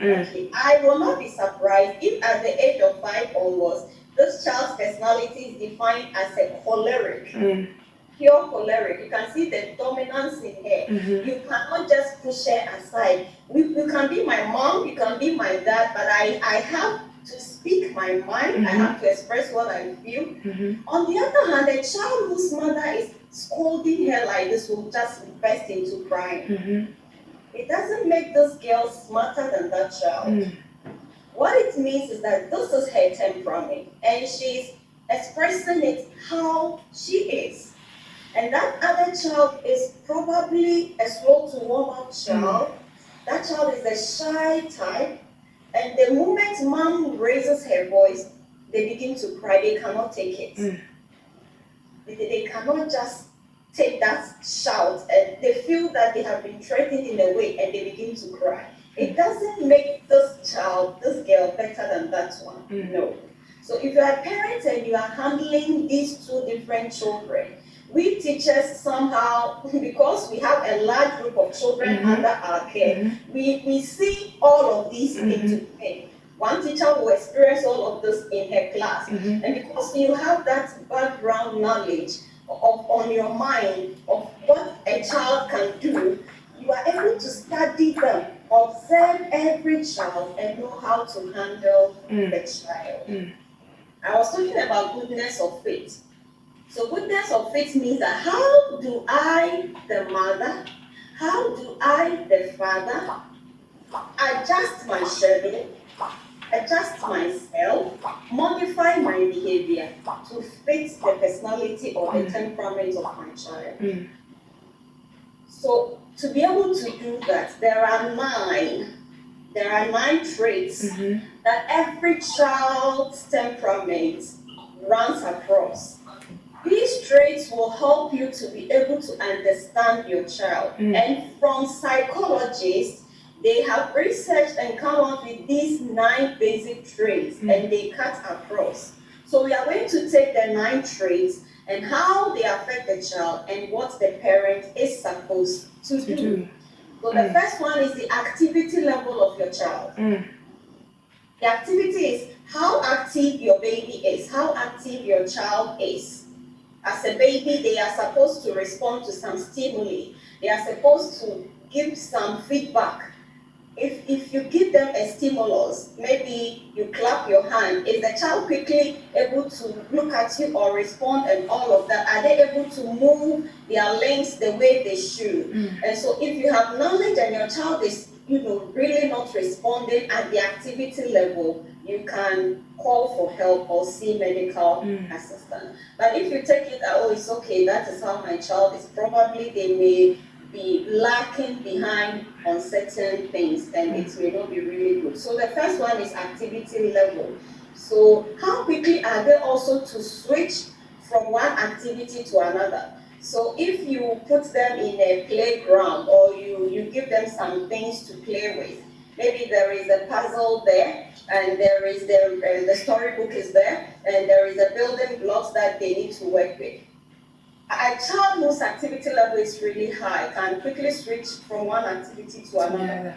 Okay. I will not be surprised if at the age of 5 onwards, this child's personality is defined as a choleric. Pure choleric. You can see the dominance in her. You cannot just push her aside. You can be my mom, you can be my dad, but I have to speak my mind. I have to express what I feel. On the other hand, a child whose mother is scolding her like this will just burst into crying. It doesn't make this girl smarter than that child. What it means is that this is her temperament, and she's expressing it how she is. And that other child is probably a slow to warm up child. That child is a shy type. And the moment mom raises her voice, they begin to cry. They cannot take it. They cannot just take that shout, and they feel that they have been threatened in a way, and they begin to cry. It doesn't make this child, this girl, better than that one. No. So if you are a parent and you are handling these two different children, we teachers somehow, because we have a large group of children under our care, we see all of these into play. One teacher will experience all of this in her class. And because you have that background knowledge on your mind of what a child can do, you are able to study them, observe every child, and know how to handle the child. I was talking about goodness of faith. So goodness of faith means that how do I, the mother, how do I, the father, adjust my schedule, adjust myself, modify my behavior to fit the personality or the temperament of my child. So to be able to do that, there are nine traits that every child's temperament runs across. These traits will help you to be able to understand your child. And from psychologists, they have researched and come up with these 9 basic traits, and they cut across. So we are going to take the 9 traits and how they affect the child and what the parent is supposed to do. So the first one is the activity level of your child. The activity is how active your baby is, how active your child is. As a baby, they are supposed to respond to some stimuli. They are supposed to give some feedback. If you give them a stimulus, maybe you clap your hand, is the child quickly able to look at you or respond and all of that? Are they able to move their limbs the way they should? And so if you have knowledge and your child is really not responding at the activity level, you can call for help or see medical assistance. But if you take it, oh, it's okay, that is how my child is, probably they may be lacking behind on certain things, and it may not be really good. So the first one is activity level. So how quickly are they also to switch from one activity to another? So if you put them in a playground or you give them some things to play with, maybe there is a puzzle there, and there is the storybook is there, and there is a building blocks that they need to work with. A child whose activity level is really high can quickly switch from one activity to another.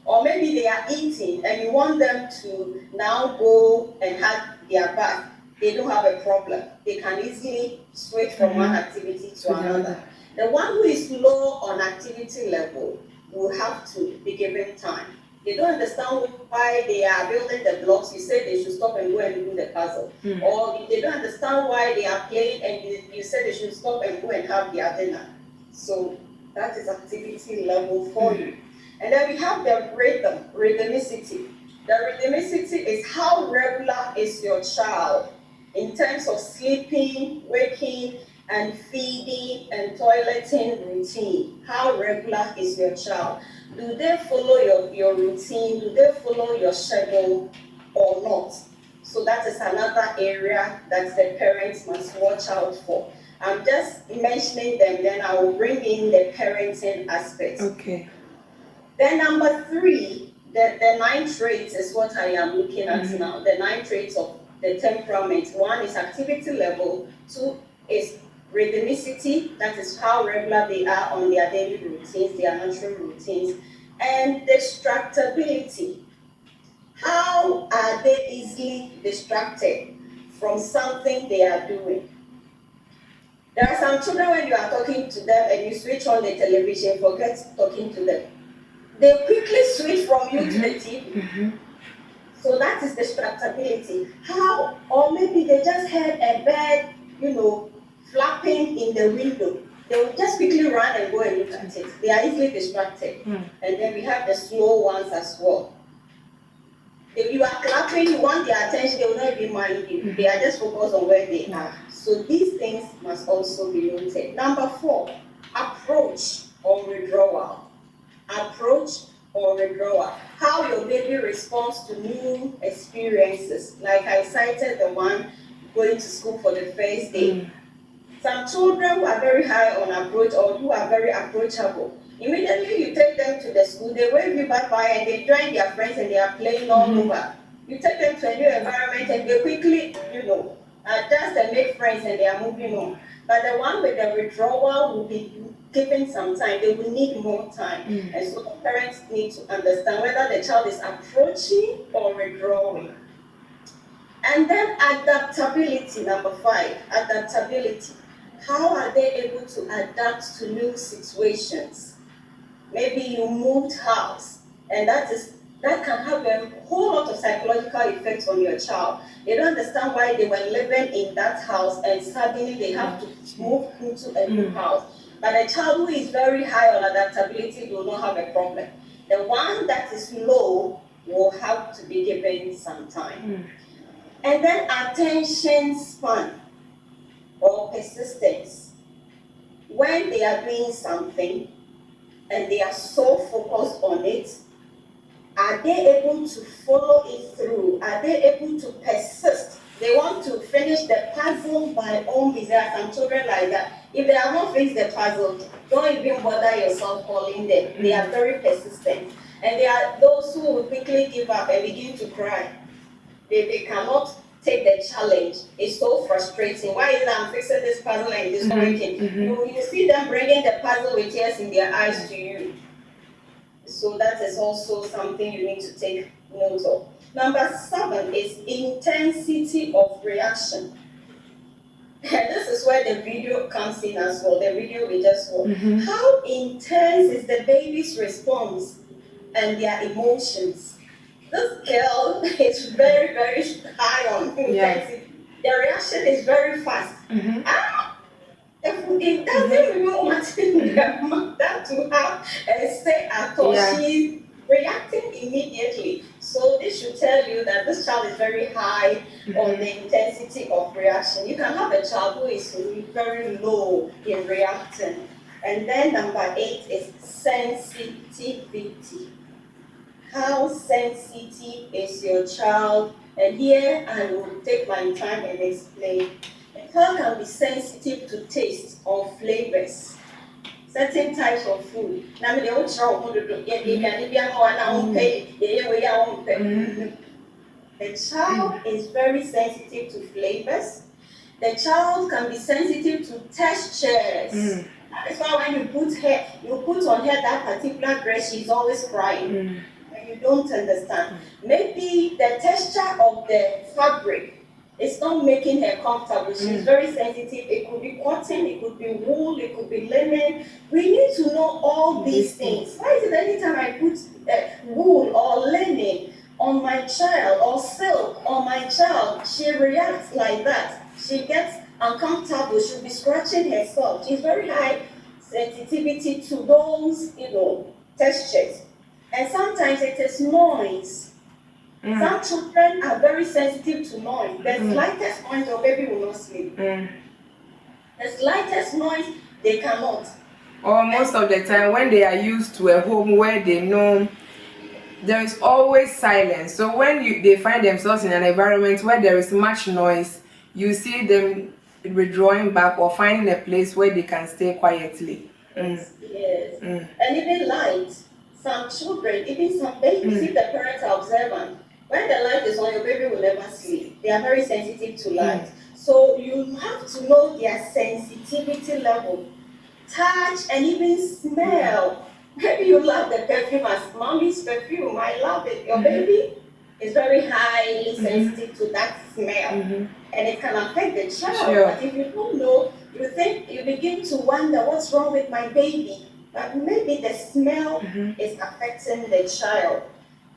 Or maybe they are eating and you want them to now go and have their bath. They don't have a problem. They can easily switch from one activity to another. The one who is low on activity level will have to be given time. They don't understand why they are building the blocks. You said they should stop and go and do the puzzle. Or they don't understand why they are playing and you said they should stop and go and have their dinner. So that is activity level for you. And then we have the rhythmicity. The rhythmicity is how regular is your child in terms of sleeping, waking, and feeding and toileting routine. How regular is your child? Do they follow your routine? Do they follow your schedule or not? So that is another area that the parents must watch out for. I'm just mentioning them, then I will bring in the parenting aspect. Okay. Then number 3, the 9 traits is what I am looking at now. The 9 traits of the temperament. 1 is activity level, 2 is rhythmicity, that is how regular they are on their daily routines, their natural routines, and distractibility. How are they easily distracted from something they are doing? There are some children when you are talking to them and you switch on the television, forget talking to them. They quickly switch from you to the TV. So that is distractibility. How, or maybe they just heard a bird, flapping in the window. They will just quickly run and go and look at it. They are easily distracted. And then we have the slow ones as well. If you are clapping, you want their attention, they will not even mind you. They are just focused on where they are. So these things must also be noted. Number 4, approach or withdrawal. Approach or withdrawal. How your baby responds to new experiences. Like I cited the one going to school for the first day. Some children who are very high on approach or who are very approachable, immediately you take them to the school, they wave you bye-bye and they join their friends and they are playing all over. You take them to a new environment and they quickly, adjust and make friends and they are moving on. But the one with the withdrawal will be given some time. They will need more time. And so the parents need to understand whether the child is approaching or withdrawing. And then adaptability, number 5, adaptability. How are they able to adapt to new situations? Maybe you moved house, and that can have a whole lot of psychological effects on your child. They don't understand why they were living in that house and suddenly they have to move into a new house. But a child who is very high on adaptability will not have a problem. The one that is low will have to be given some time. And then attention span or persistence. When they are doing something and they are so focused on it, are they able to follow it through? Are they able to persist? They want to finish the puzzle by all means. There are some children like that. If they have not finished the puzzle, don't even bother yourself calling them. They are very persistent. And there are those who will quickly give up and begin to cry. They cannot take the challenge. It's so frustrating. Why is that I'm fixing this puzzle and it's not working? You see them bringing the puzzle with tears in their eyes to you. So that is also something you need to take note of. Number 7 is intensity of reaction. And this is where the video comes in as well, the video we just watched. How intense is the baby's response and their emotions? This girl is very, very high on intensity. The reaction is very fast. It doesn't even want their mother to have a say at all. She's reacting immediately. So this should tell you that this child is very high on the intensity of reaction. You can have a child who is very low in reacting. And then number 8 is sensitivity. How sensitive is your child? And here I will take my time and explain. A child can be sensitive to taste or flavors. Certain types of food. The child is very sensitive to flavors. The child can be sensitive to textures. That is why when you put on her that particular dress, she's always crying. And you don't understand. Maybe the texture of the fabric is not making her comfortable. She's very sensitive. It could be cotton, it could be wool, it could be linen. We need to know all these things. Why is it anytime I put wool or linen on my child or silk on my child, she reacts like that? She gets uncomfortable. She'll be scratching herself. She's very high sensitivity to those, textures. And sometimes it is noise. Some children are very sensitive to noise. The slightest noise, your baby will not sleep. The slightest noise, they cannot. Or most of the time, when they are used to a home where they know there is always silence. So when they find themselves in an environment where there is much noise, you see them withdrawing back or finding a place where they can stay quietly. Yes. And even light. Some children, even some babies, if the parents are observant, when the light is on, your baby will never sleep. They are very sensitive to light. So you have to know their sensitivity level. Touch and even smell. Maybe you love the perfume as mommy's perfume. I love it. Your baby is very highly sensitive to that smell. And it can affect the child. But if you don't know, you begin to wonder what's wrong with my baby. But maybe the smell is affecting the child.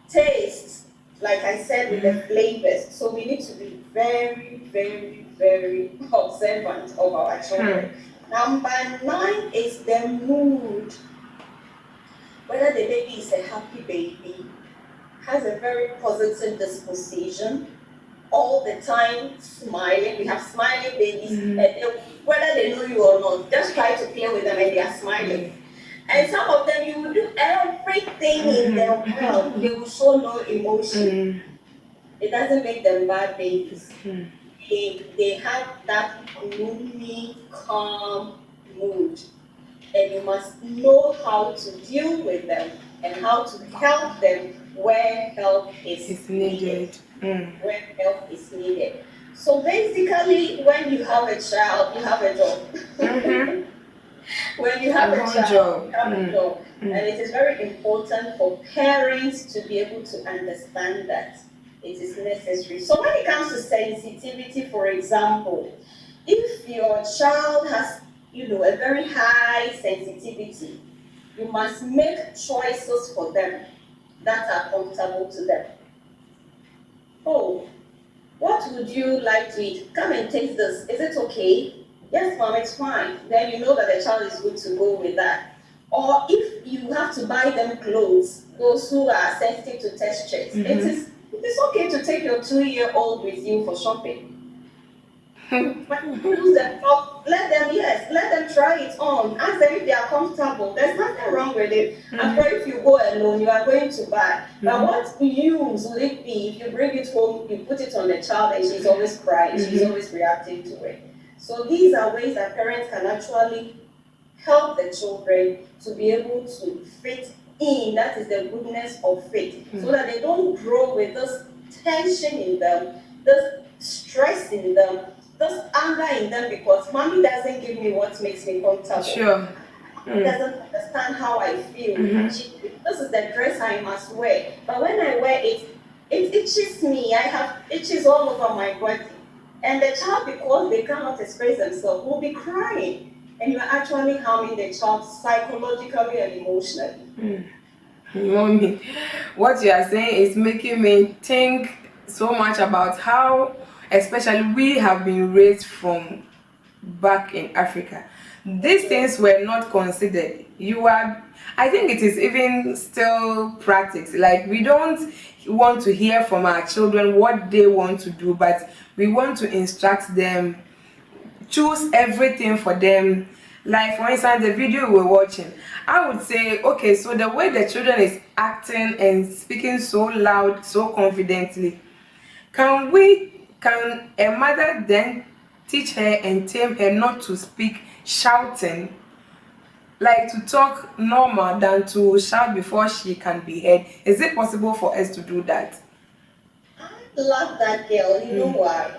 Taste, like I said, with the flavors. So we need to be very, very, very observant of our children. Number 9 is the mood. Whether the baby is a happy baby, has a very positive disposition, all the time smiling. We have smiling babies, and whether they know you or not, just try to play with them and they are smiling. And some of them, you will do everything in their world. They will show no emotion. It doesn't make them bad babies. They have that gloomy, calm mood. And you must know how to deal with them and how to help them where help is needed. Where help is needed. So basically, when you have a child, you have a job. When you have a child, you have a job. And it is very important for parents to be able to understand that it is necessary. So when it comes to sensitivity, for example, if your child has a very high sensitivity, you must make choices for them that are comfortable to them. Oh, what would you like to eat? Come and taste this. Is it okay? Yes, mom, it's fine. Then you know that the child is good to go with that. Or if you have to buy them clothes, those who are sensitive to textures, it is okay to take your 2-year-old with you for shopping. When you use them, let them try it on. Ask them if they are comfortable. There's nothing wrong with it. After, if you go alone, you are going to buy. But what use will it be if you bring it home, you put it on the child, and she's always crying, she's always reacting to it? So these are ways that parents can actually help the children to be able to fit in. That is the goodness of fit, so that they don't grow with this tension in them, this stress in them, this anger in them, because mommy doesn't give me what makes me comfortable. Sure. She doesn't understand how I feel. This is the dress I must wear. But when I wear it, it itches me. I have itches all over my body. And the child, because they cannot express themselves, will be crying. And you're actually harming the child psychologically and emotionally. Mommy, what you are saying is making me think so much about how, especially, we have been raised from back in Africa. These things were not considered. I think it is even still practiced. Like, we don't want to hear from our children what they want to do, but we want to instruct them, choose everything for them. Like, for instance, the video we were watching, I would say, okay, so the way the children is acting and speaking so loud, so confidently, can a mother then teach her and tame her not to speak shouting, like to talk normal than to shout before she can be heard? Is it possible for us to do that? I love that girl. You know why?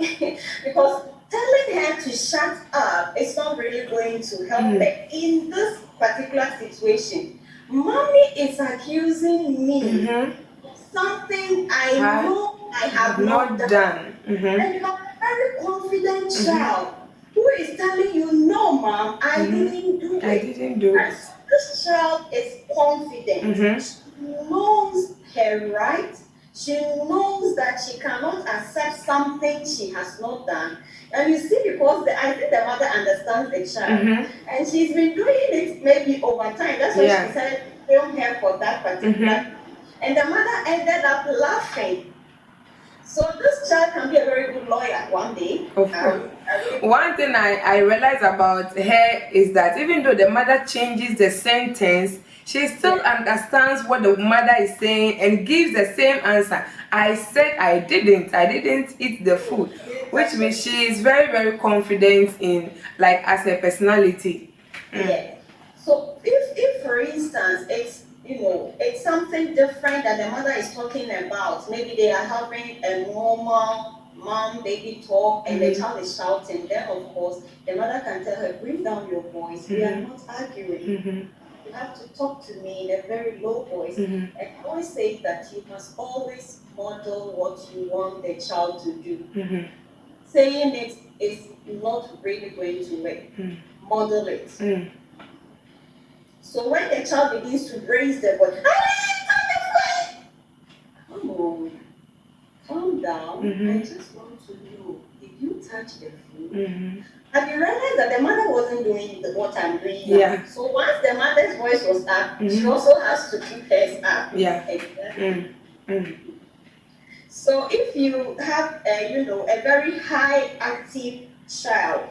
Because telling her to shut up is not really going to help her in this particular situation. Mommy is accusing me of something I know I have not done. And you have a very confident child who is telling you, no, mom, I didn't do it. I didn't do it. This child is confident. She knows her right. She knows that she cannot accept something she has not done. And you see, because I think the mother understands the child. And she's been doing it maybe over time. That's why she decided to film her for that particular. And the mother ended up laughing. So this child can be a very good lawyer one day. Of course. One thing I realize about her is that even though the mother changes the sentence, she still understands what the mother is saying and gives the same answer. I said I didn't eat the food, which means she is very, very confident in, like, as a personality. Yeah. So if for instance it's something different that the mother is talking about, maybe they are having a normal mom-baby talk and the child is shouting, then of course the mother can tell her, bring down your voice, we are not arguing. You have to talk to me in a very low voice. And I always say that you must always model what you want the child to do. Saying it is not really going to work. Model it. So when the child begins to raise their voice, come on, calm down. I just want to know, did you touch the food? And you realize that the mother wasn't doing what I'm doing now. So once the mother's voice was up, she also has to keep hers up. Exactly. So if you have, a very high active child,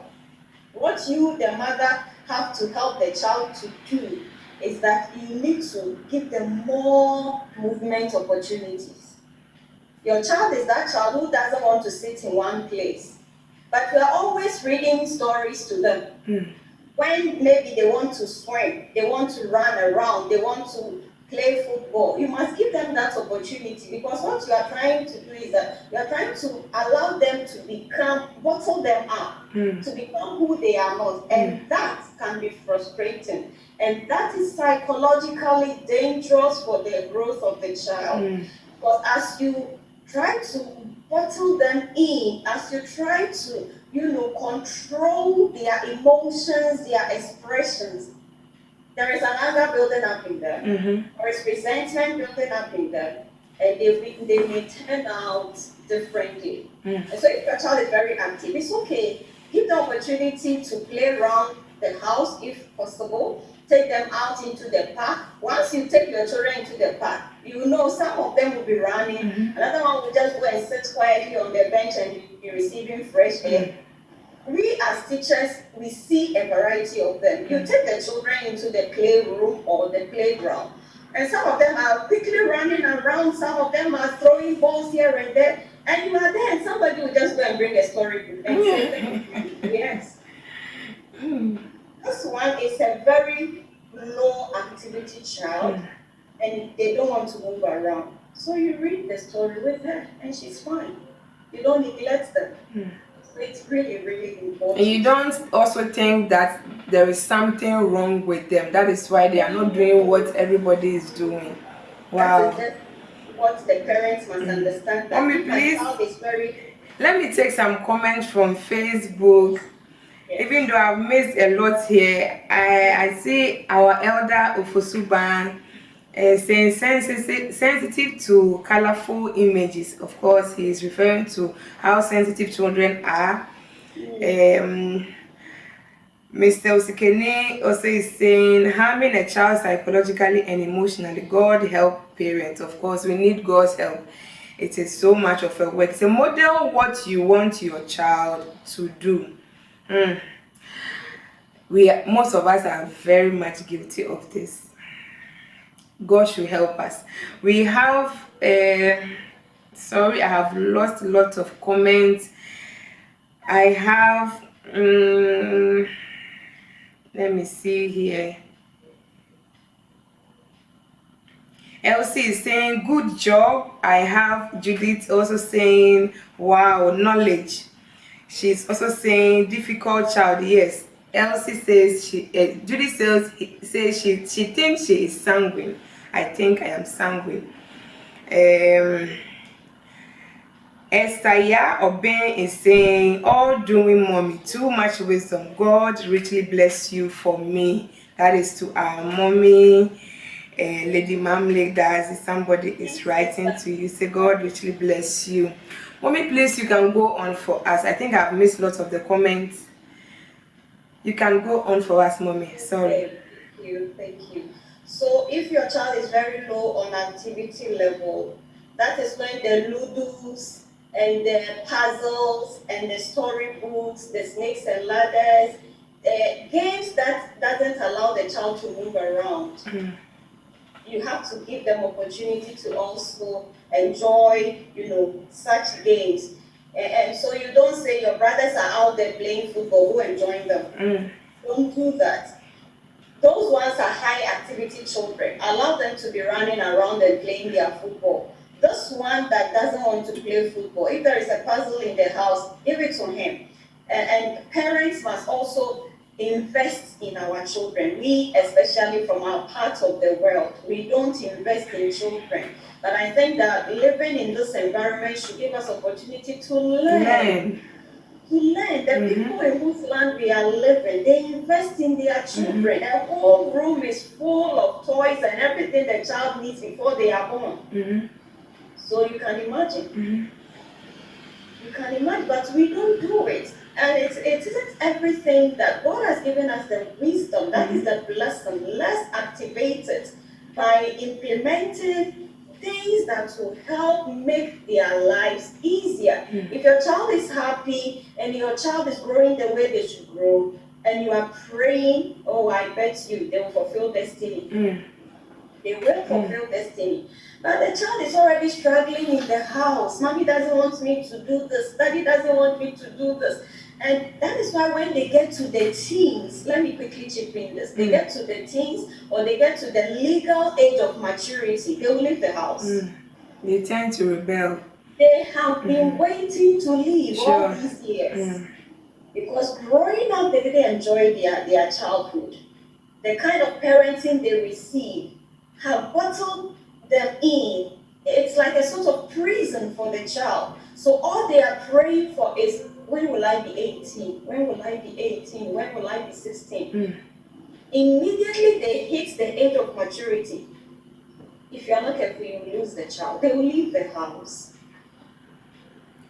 what you, the mother, have to help the child to do is that you need to give them more movement opportunities. Your child is that child who doesn't want to sit in one place, but we are always reading stories to them. When maybe they want to swim, they want to run around, they want to play football, you must give them that opportunity, because what you are trying to do is that you are trying to allow them to become, bottle them up, to become who they are not. And that can be frustrating. And that is psychologically dangerous for the growth of the child. Because as you try to bottle them in, as you try to, control their emotions, their expressions, there is an anger building up in them, or is resentment building up in them, and they may turn out differently. And so if your child is very active, it's okay. Give the opportunity to play around the house if possible. Take them out into the park. Once you take your children into the park, you know some of them will be running, another one will just go and sit quietly on the bench and be receiving fresh air. We as teachers, we see a variety of them. You take the children into the playroom or the playground, and some of them are quickly running around, some of them are throwing balls here and there, and you are there and somebody will just go and bring a story and say, yes. This one is a very low activity child, and they don't want to move around. So you read the story with her, and she's fine. You don't neglect them. So it's really, really important. And you don't also think that there is something wrong with them. That is why they are not doing what everybody is doing. Wow. That is just what the parents must understand. That Mommy, please. child is very. Let me take some comments from Facebook. Even though I've missed a lot here, I see our elder Ofosuban saying sensitive to colorful images. Of course, he is referring to how sensitive children are. Mr. Osikene also is saying harming a child psychologically and emotionally. God help parents. Of course, we need God's help. It is so much of a work. It's a model what you want your child to do. Most of us are very much guilty of this. God should help us. We have sorry, I have lost a lot of comments. I have let me see here. Elsie is saying good job. I have Judith also saying wow, knowledge. She's also saying difficult child. Yes. Elsie says Judy says she thinks she is sanguine. I think I am sanguine. Estaya Oben is saying all doing mommy, too much wisdom. God richly bless you for me. That is to our mommy, Lady Mamlek. That somebody is writing to you. Say God richly bless you. Mommy, please, you can go on for us. I think I've missed lots of the comments. You can go on for us, Mommy. Sorry. Thank you. So if your child is very low on activity level, that is when the ludos and the puzzles and the storybooks, the snakes and ladders, games that doesn't allow the child to move around. You have to give them opportunity to also enjoy, such games. And so you don't say your brothers are out there playing football, go and join them. Don't do that. Those ones are high activity children. Allow them to be running around and playing their football. This one that doesn't want to play football, if there is a puzzle in the house, give it to him. And parents must also invest in our children. We, especially from our part of the world, we don't invest in children. But I think that living in this environment should give us opportunity to learn. The people in whose land we are living, they invest in their children. A whole room is full of toys and everything the child needs before they are born. So you can imagine. You can imagine, but we don't do it. And it isn't everything that God has given us the wisdom. That is the blessing. Let's activate it by implementing things that will help make their lives easier. If your child is happy and your child is growing the way they should grow, and you are praying, oh, I bet you they will fulfill destiny. They will fulfill destiny. But the child is already struggling in the house. Mommy doesn't want me to do this. Daddy doesn't want me to do this. And that is why when they get to the teens, let me quickly chip in this. They get to the teens or they get to the legal age of maturity, they will leave the house. They tend to rebel. They have been waiting to leave all these years. Because growing up, they didn't enjoy their childhood. The kind of parenting they receive have bottled them in. It's like a sort of prison for the child. So all they are praying for is, when will I be 18? When will I be 18? When will I be 16? Immediately they hit the age of maturity. If you are not careful, you will lose the child. They will leave the house.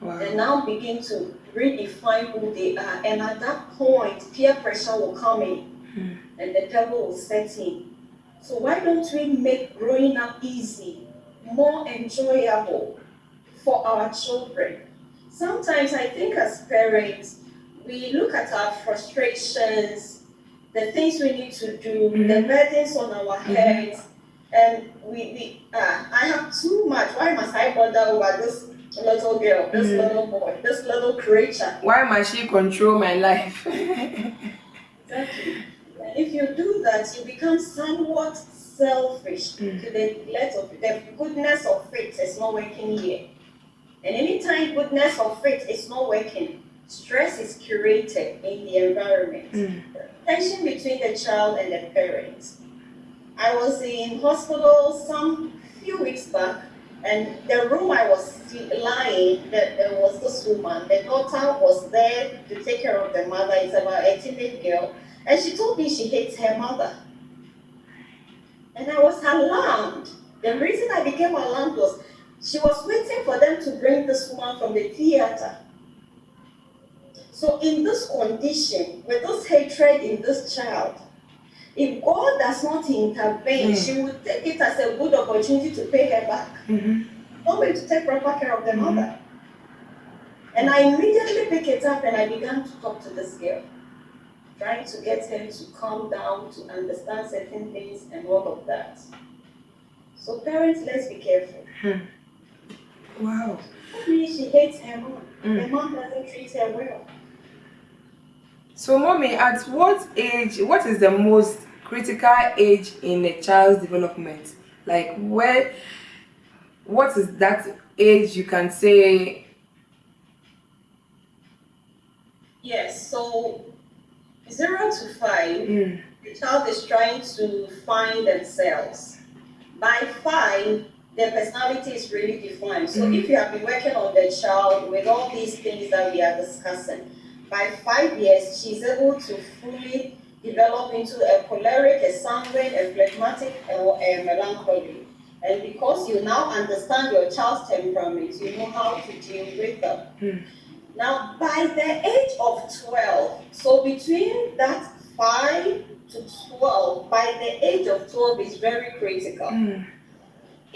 Wow. They now begin to redefine who they are. And at that point, peer pressure will come in and the devil will set in. So why don't we make growing up easy, more enjoyable for our children? Sometimes I think as parents, we look at our frustrations, the things we need to do, the burdens on our heads, and I have too much. Why must I bother over this little girl, this little boy, this little creature? Why must she control my life? Exactly. And if you do that, you become somewhat selfish to the neglect of the goodness of faith is not working here. And anytime goodness of faith is not working, stress is curated in the environment. Tension between the child and the parents. I was in hospital some few weeks back, and the room I was lying, there was this woman. The daughter was there to take care of the mother. It's about a teenage girl. And she told me she hates her mother. And I was alarmed. The reason I became alarmed was she was waiting for them to bring this woman from the theater. So in this condition, with this hatred in this child, if God does not intervene, she would take it as a good opportunity to pay her back. Not going to take proper care of the mother. And I immediately picked it up and I began to talk to this girl, trying to get her to calm down, to understand certain things and all of that. So parents, let's be careful. Wow. Maybe she hates her mom. Her mom doesn't treat her well. So mommy, at what age, what is the most critical age in a child's development? Like what is that age you can say? Yes, so 0 to 5, the child is trying to find themselves. By 5, their personality is really defined. So if you have been working on the child with all these things that we are discussing, by 5 years, she's able to fully develop into a choleric, a sanguine, a phlegmatic, or a melancholy. And because you now understand your child's temperament, you know how to deal with them. Now, by the age of 12, so between that 5 to 12, by the age of 12 is very critical.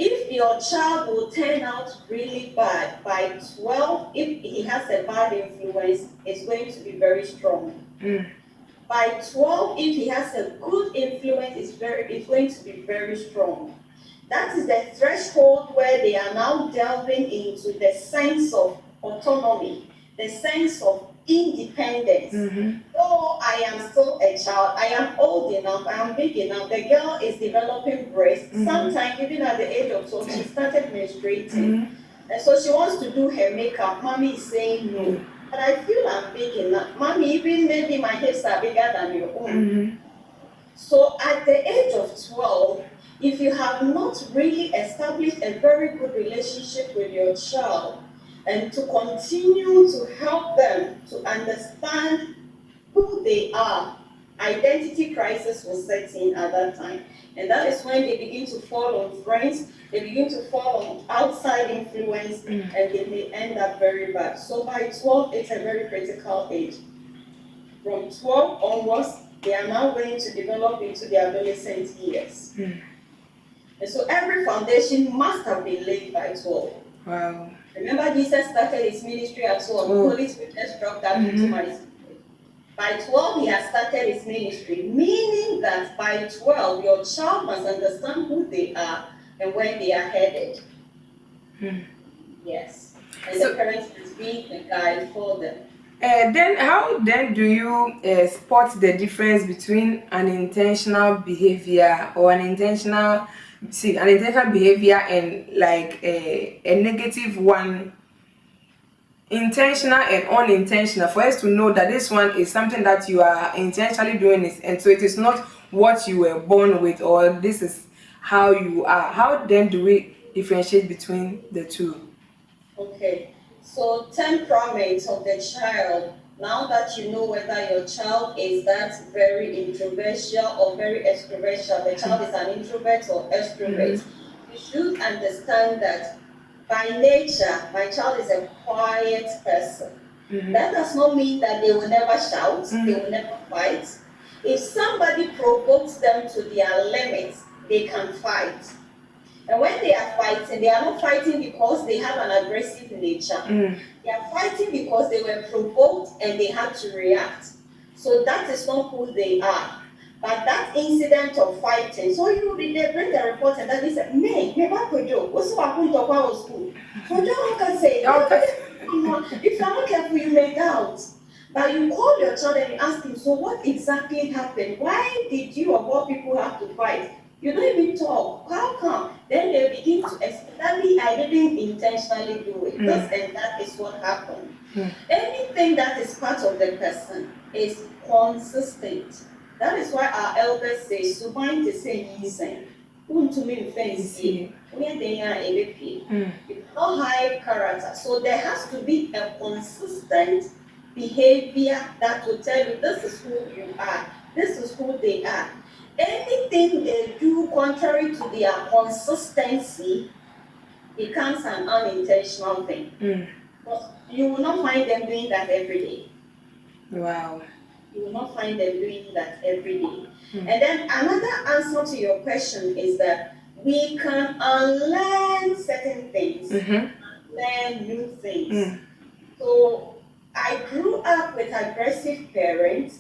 If your child will turn out really bad, by 12, if he has a bad influence, it's going to be very strong. By 12, if he has a good influence, it's going to be very strong. That is the threshold where they are now delving into the sense of autonomy, the sense of independence. Though I am still a child, I am old enough, I am big enough, the girl is developing breasts. Sometimes, even at the age of 12, she started menstruating. And so she wants to do her makeup. Mommy is saying no. But I feel I'm big enough. Mommy, even maybe my hips are bigger than your own. So at the age of 12, if you have not really established a very good relationship with your child, and to continue to help them to understand who they are, identity crisis will set in at that time. And that is when they begin to fall on friends, they begin to fall on outside influence, and they may end up very bad. So by 12, it's a very critical age. From 12 onwards, they are now going to develop into the adolescent years. And so every foundation must have been laid by 12. Wow. Remember, Jesus started his ministry at 12. Oh. Holy Spirit just dropped that into my spirit. By 12, he has started his ministry, meaning that by 12, your child must understand who they are and where they are headed. Yes. And the parents must be a guide for them. Then how then do you spot the difference between an intentional behavior or an intentional behavior and like a negative one, intentional and unintentional, for us to know that this one is something that you are intentionally doing it, and so it is not what you were born with, or this is how you are. How then do we differentiate between the two? Okay. So temperament of the child, now that you know whether your child is that very introversion or very extroversion, the child is an introvert or extrovert, you should understand that by nature, my child is a quiet person. That does not mean that they will never shout, they will never fight. If somebody provokes them to their limits, they can fight. And when they are fighting, they are not fighting because they have an aggressive nature. They are fighting because they were provoked and they had to react. So that is not who they are. But that incident of fighting, so you bring the report and then they say, "Me, what's what happened to our school?" So you can say, if you're not careful, you may doubt. But you call your child and you ask him, so what exactly happened? Why did you or what people have to fight? You don't even talk. How come? Then they begin to explain, I didn't intentionally do it. This and that is what happened. Anything that is part of the person is consistent. That is why our elders say, "Subain to say easy. To me fancy. When they are not high character." So there has to be a consistent behavior that will tell you this is who you are, this is who they are. Anything they do contrary to their consistency becomes an unintentional thing. But you will not find them doing that every day. Wow. You will not find them doing that every day. And then another answer to your question is that we can unlearn certain things, learn new things. So I grew up with aggressive parents,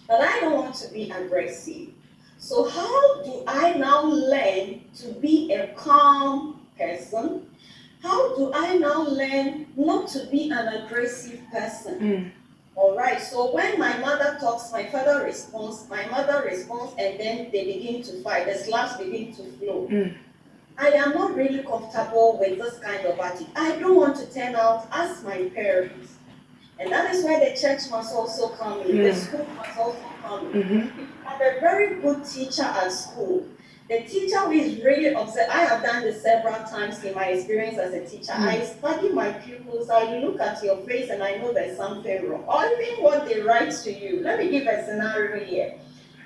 but I don't want to be aggressive. So how do I now learn to be a calm person? How do I now learn not to be an aggressive person? All right, so when my mother talks, my father responds, my mother responds, and then they begin to fight, the slaps begin to flow. I am not really comfortable with this kind of attitude. I don't want to turn out as my parents. And that is why the church must also come in, the school must also come in. I have a very good teacher at school. The teacher who is really upset, I have done this several times in my experience as a teacher. I study my pupils, I look at your face and I know there's something wrong. Or even what they write to you. Let me give a scenario here.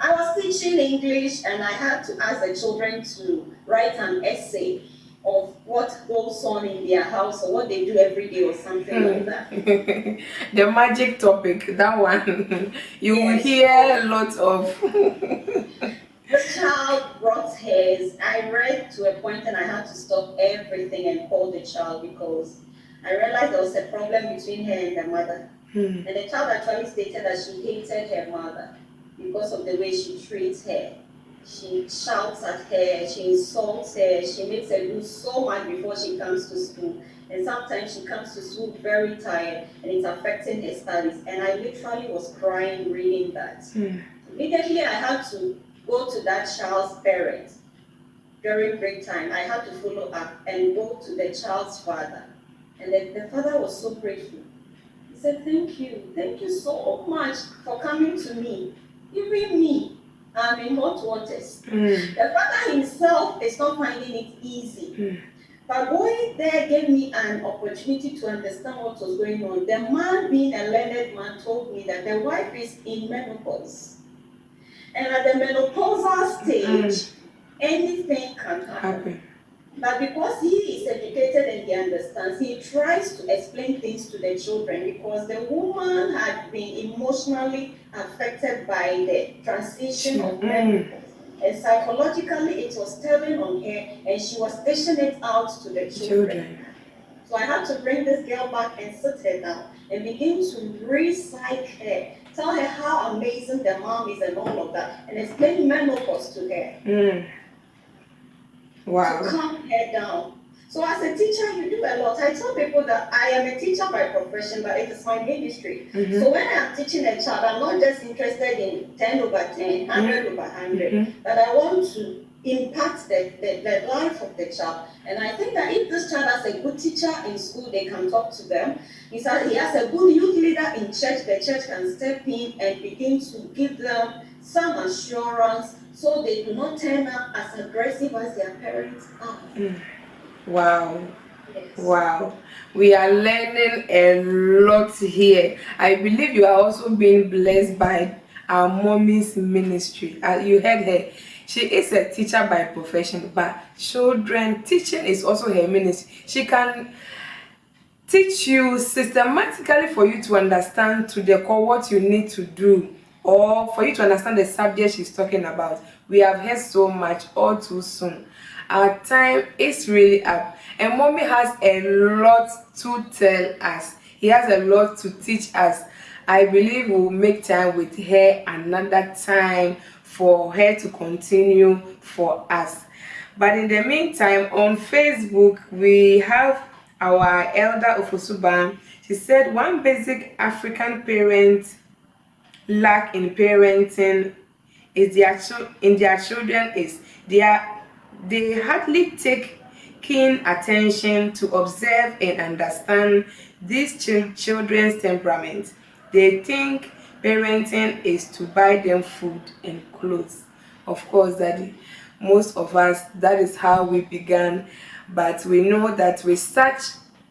I was teaching English and I had to ask the children to write an essay of what goes on in their house or what they do every day or something like that. The magic topic, that one. You will hear lots of. This child brought hers. I read to a point and I had to stop everything and call the child because I realized there was a problem between her and the mother. And the child actually stated that she hated her mother because of the way she treats her. She shouts at her, she insults her, she makes her do so much before she comes to school. And sometimes she comes to school very tired and it's affecting her studies. And I literally was crying reading that. Immediately I had to go to that child's parents during break time. I had to follow up and go to the child's father. And the father was so grateful. He said, thank you so much for coming to me. Even me, I'm in hot waters. The father himself is not finding it easy. But going there gave me an opportunity to understand what was going on. The man, being a learned man, told me that the wife is in menopause. And at the menopausal stage, anything can happen. But because he is educated and he understands, he tries to explain things to the children because the woman had been emotionally affected by the transition of menopause. And psychologically, it was telling on her, and she was dishing it out to the children. So I had to bring this girl back and sit her down and begin to re-psych her, tell her how amazing the mom is and all of that, and explain menopause to her. Wow. To calm her down. So as a teacher, you do a lot. I tell people that I am a teacher by profession, but it is my ministry. So when I'm teaching a child, I'm not just interested in 10 over 10, 100 over 100, but I want to impact the life of the child. And I think that if this child has a good teacher in school, they can talk to them. He has a good youth leader in church, the church can step in and begin to give them some assurance so they do not turn up as aggressive as their parents are. Wow. Yes. Wow. We are learning a lot here. I believe you are also being blessed by our mommy's ministry. You heard her. She is a teacher by profession, but children teaching is also her ministry. She can teach you systematically for you to understand to the core what you need to do, or for you to understand the subject she's talking about. We have heard so much all too soon. Our time is really up, and mommy has a lot to tell us. He has a lot to teach us. I believe we'll make time with her another time for her to continue for us. But in the meantime, on Facebook, we have our elder Ofosuban. She said one basic African parent lack in parenting is their children is they hardly take keen attention to observe and understand these children's temperament. They think parenting is to buy them food and clothes. Of course, Daddy, most of us, that is how we began. But we know that with such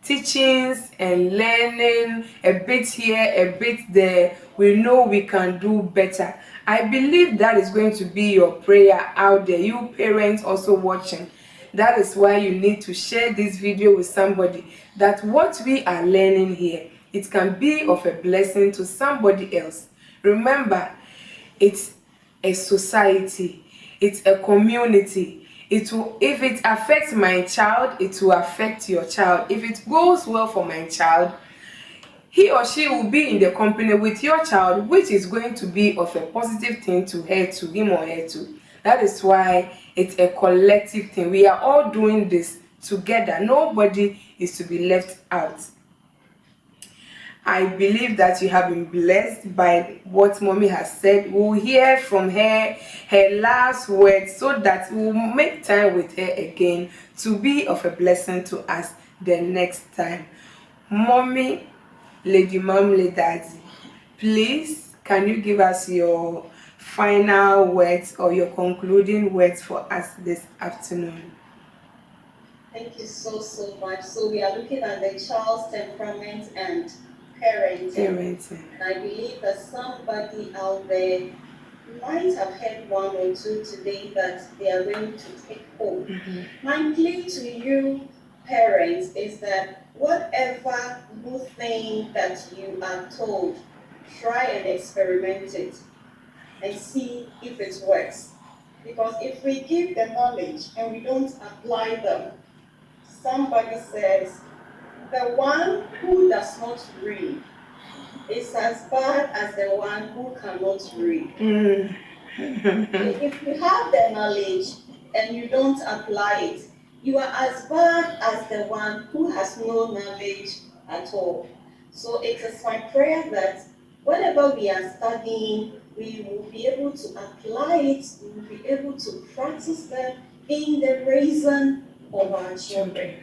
teachings and learning a bit here, a bit there, we know we can do better. I believe that is going to be your prayer out there, you parents also watching. That is why you need to share this video with somebody, that what we are learning here, it can be of a blessing to somebody else. Remember, it's a society, it's a community. It will, if it affects my child, it will affect your child. If it goes well for my child, he or she will be in the company with your child, which is going to be of a positive thing to her, to him or her too. That is why it's a collective thing. We are all doing this together. Nobody is to be left out. I believe that you have been blessed by what mommy has said. We'll hear from her last words, so that we'll make time with her again to be of a blessing to us the next time. Mommy, Lady Mom, Lady Daddy, please, can you give us your final words or your concluding words for us this afternoon? Thank you so much. So we are looking at the child's temperament and parenting. And I believe that somebody out there might have heard one or two today that they are going to take home. My plea to you, parents, is that whatever good thing that you are told, try and experiment it and see if it works. Because if we give the knowledge and we don't apply them, somebody says, the one who does not read is as bad as the one who cannot read. If you have the knowledge and you don't apply it, you are as bad as the one who has no knowledge at all. So it is my prayer that whatever we are studying, we will be able to apply it, we will be able to practice them in the raising of our children.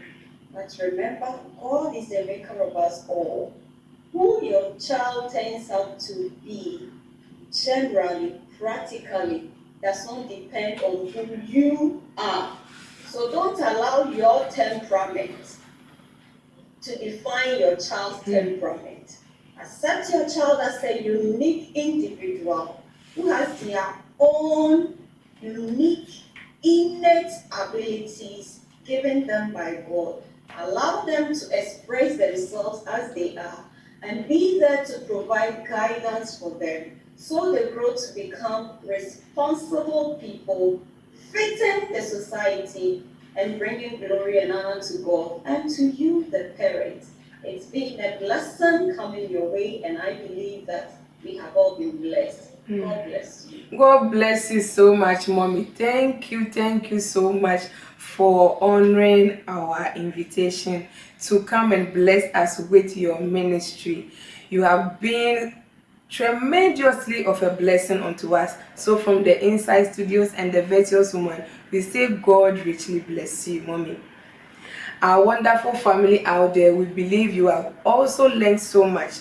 But remember, God is the maker of us all. Who your child turns out to be, generally, practically, does not depend on who you are. So don't allow your temperament to define your child's temperament. Accept your child as a unique individual who has their own unique, innate abilities given them by God. Allow them to express themselves as they are. and be there to provide guidance for them so they grow to become responsible people, fitting the society and bringing glory and honor to God and to you, the parents. It's been a blessing coming your way, and I believe that we have all been blessed. God bless you. God bless you so much, Mommy. Thank you so much for honoring our invitation to come and bless us with your ministry. You have been tremendously of a blessing unto us. So from the Inside Studios and the Virtuous Woman, we say God richly bless you, Mommy. Our wonderful family out there, we believe you have also learned so much.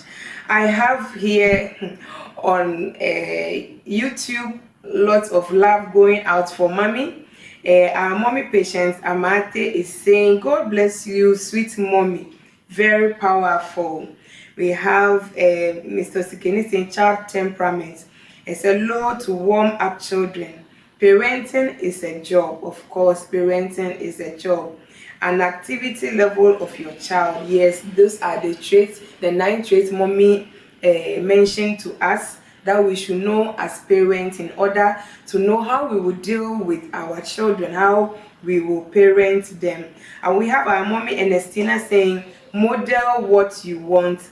I have here on YouTube lots of love going out for Mommy. Our mommy Patience Amate is saying, God bless you, sweet Mommy. Very powerful. We have Mr. Sikeni saying, child temperament. It's a law to warm up children. Parenting is a job. Of course, parenting is a job. An activity level of your child. Yes, those are the traits, the 9 traits Mommy mentioned to us that we should know as parents in order to know how we will deal with our children, how we will parent them. And we have our Mommy Ernestina saying, model what you want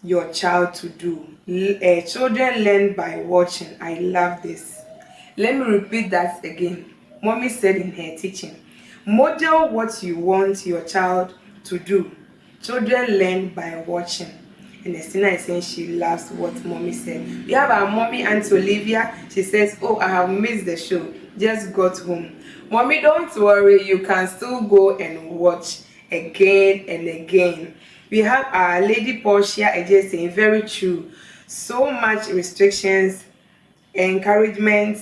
your child to do. Children learn by watching. I love this. Let me repeat that again. Mommy said in her teaching, model what you want your child to do. Children learn by watching. And Estina is saying she loves what Mommy said. We have our Mommy Aunt Olivia. She says, oh, I have missed the show. Just got home. Mommy, don't worry. You can still go and watch again and again. We have our Lady Portia Eje saying, very true. So much restrictions, encouragement,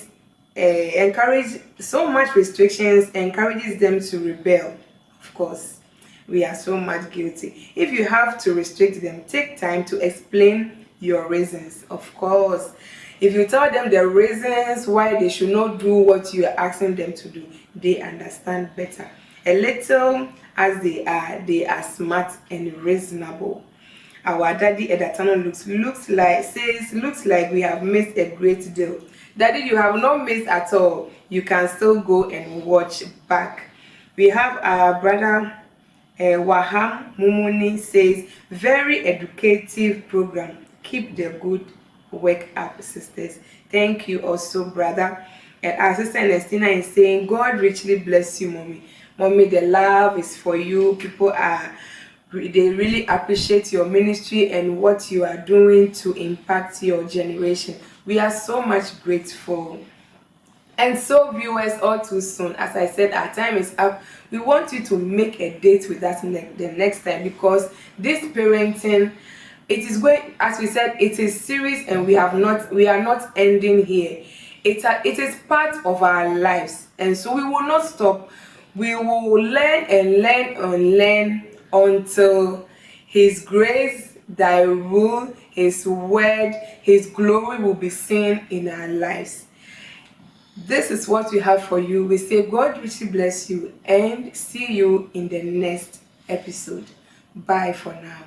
so much restrictions encourages them to rebel. Of course, we are so much guilty. If you have to restrict them, take time to explain your reasons. Of course, if you tell them the reasons why they should not do what you are asking them to do, they understand better. A little as they are smart and reasonable. Our daddy Edatano looks like we have missed a great deal. Daddy, you have not missed at all. You can still go and watch back. We have our brother Waham Mumuni says, very educative program. Keep the good work up, sisters. Thank you also, brother. And our sister Ernestina is saying, God richly bless you, Mommy. Mommy, the love is for you. They really appreciate your ministry and what you are doing to impact your generation. We are so much grateful. And so, viewers, all too soon, as I said, our time is up. We want you to make a date with us the next time, because this parenting, it is going, as we said, it is serious, and we are not ending here. It is part of our lives, and so we will not stop. We will learn and learn and learn until His grace, thy rule, His word, His glory will be seen in our lives. This is what we have for you. We say God richly bless you and see you in the next episode. Bye for now.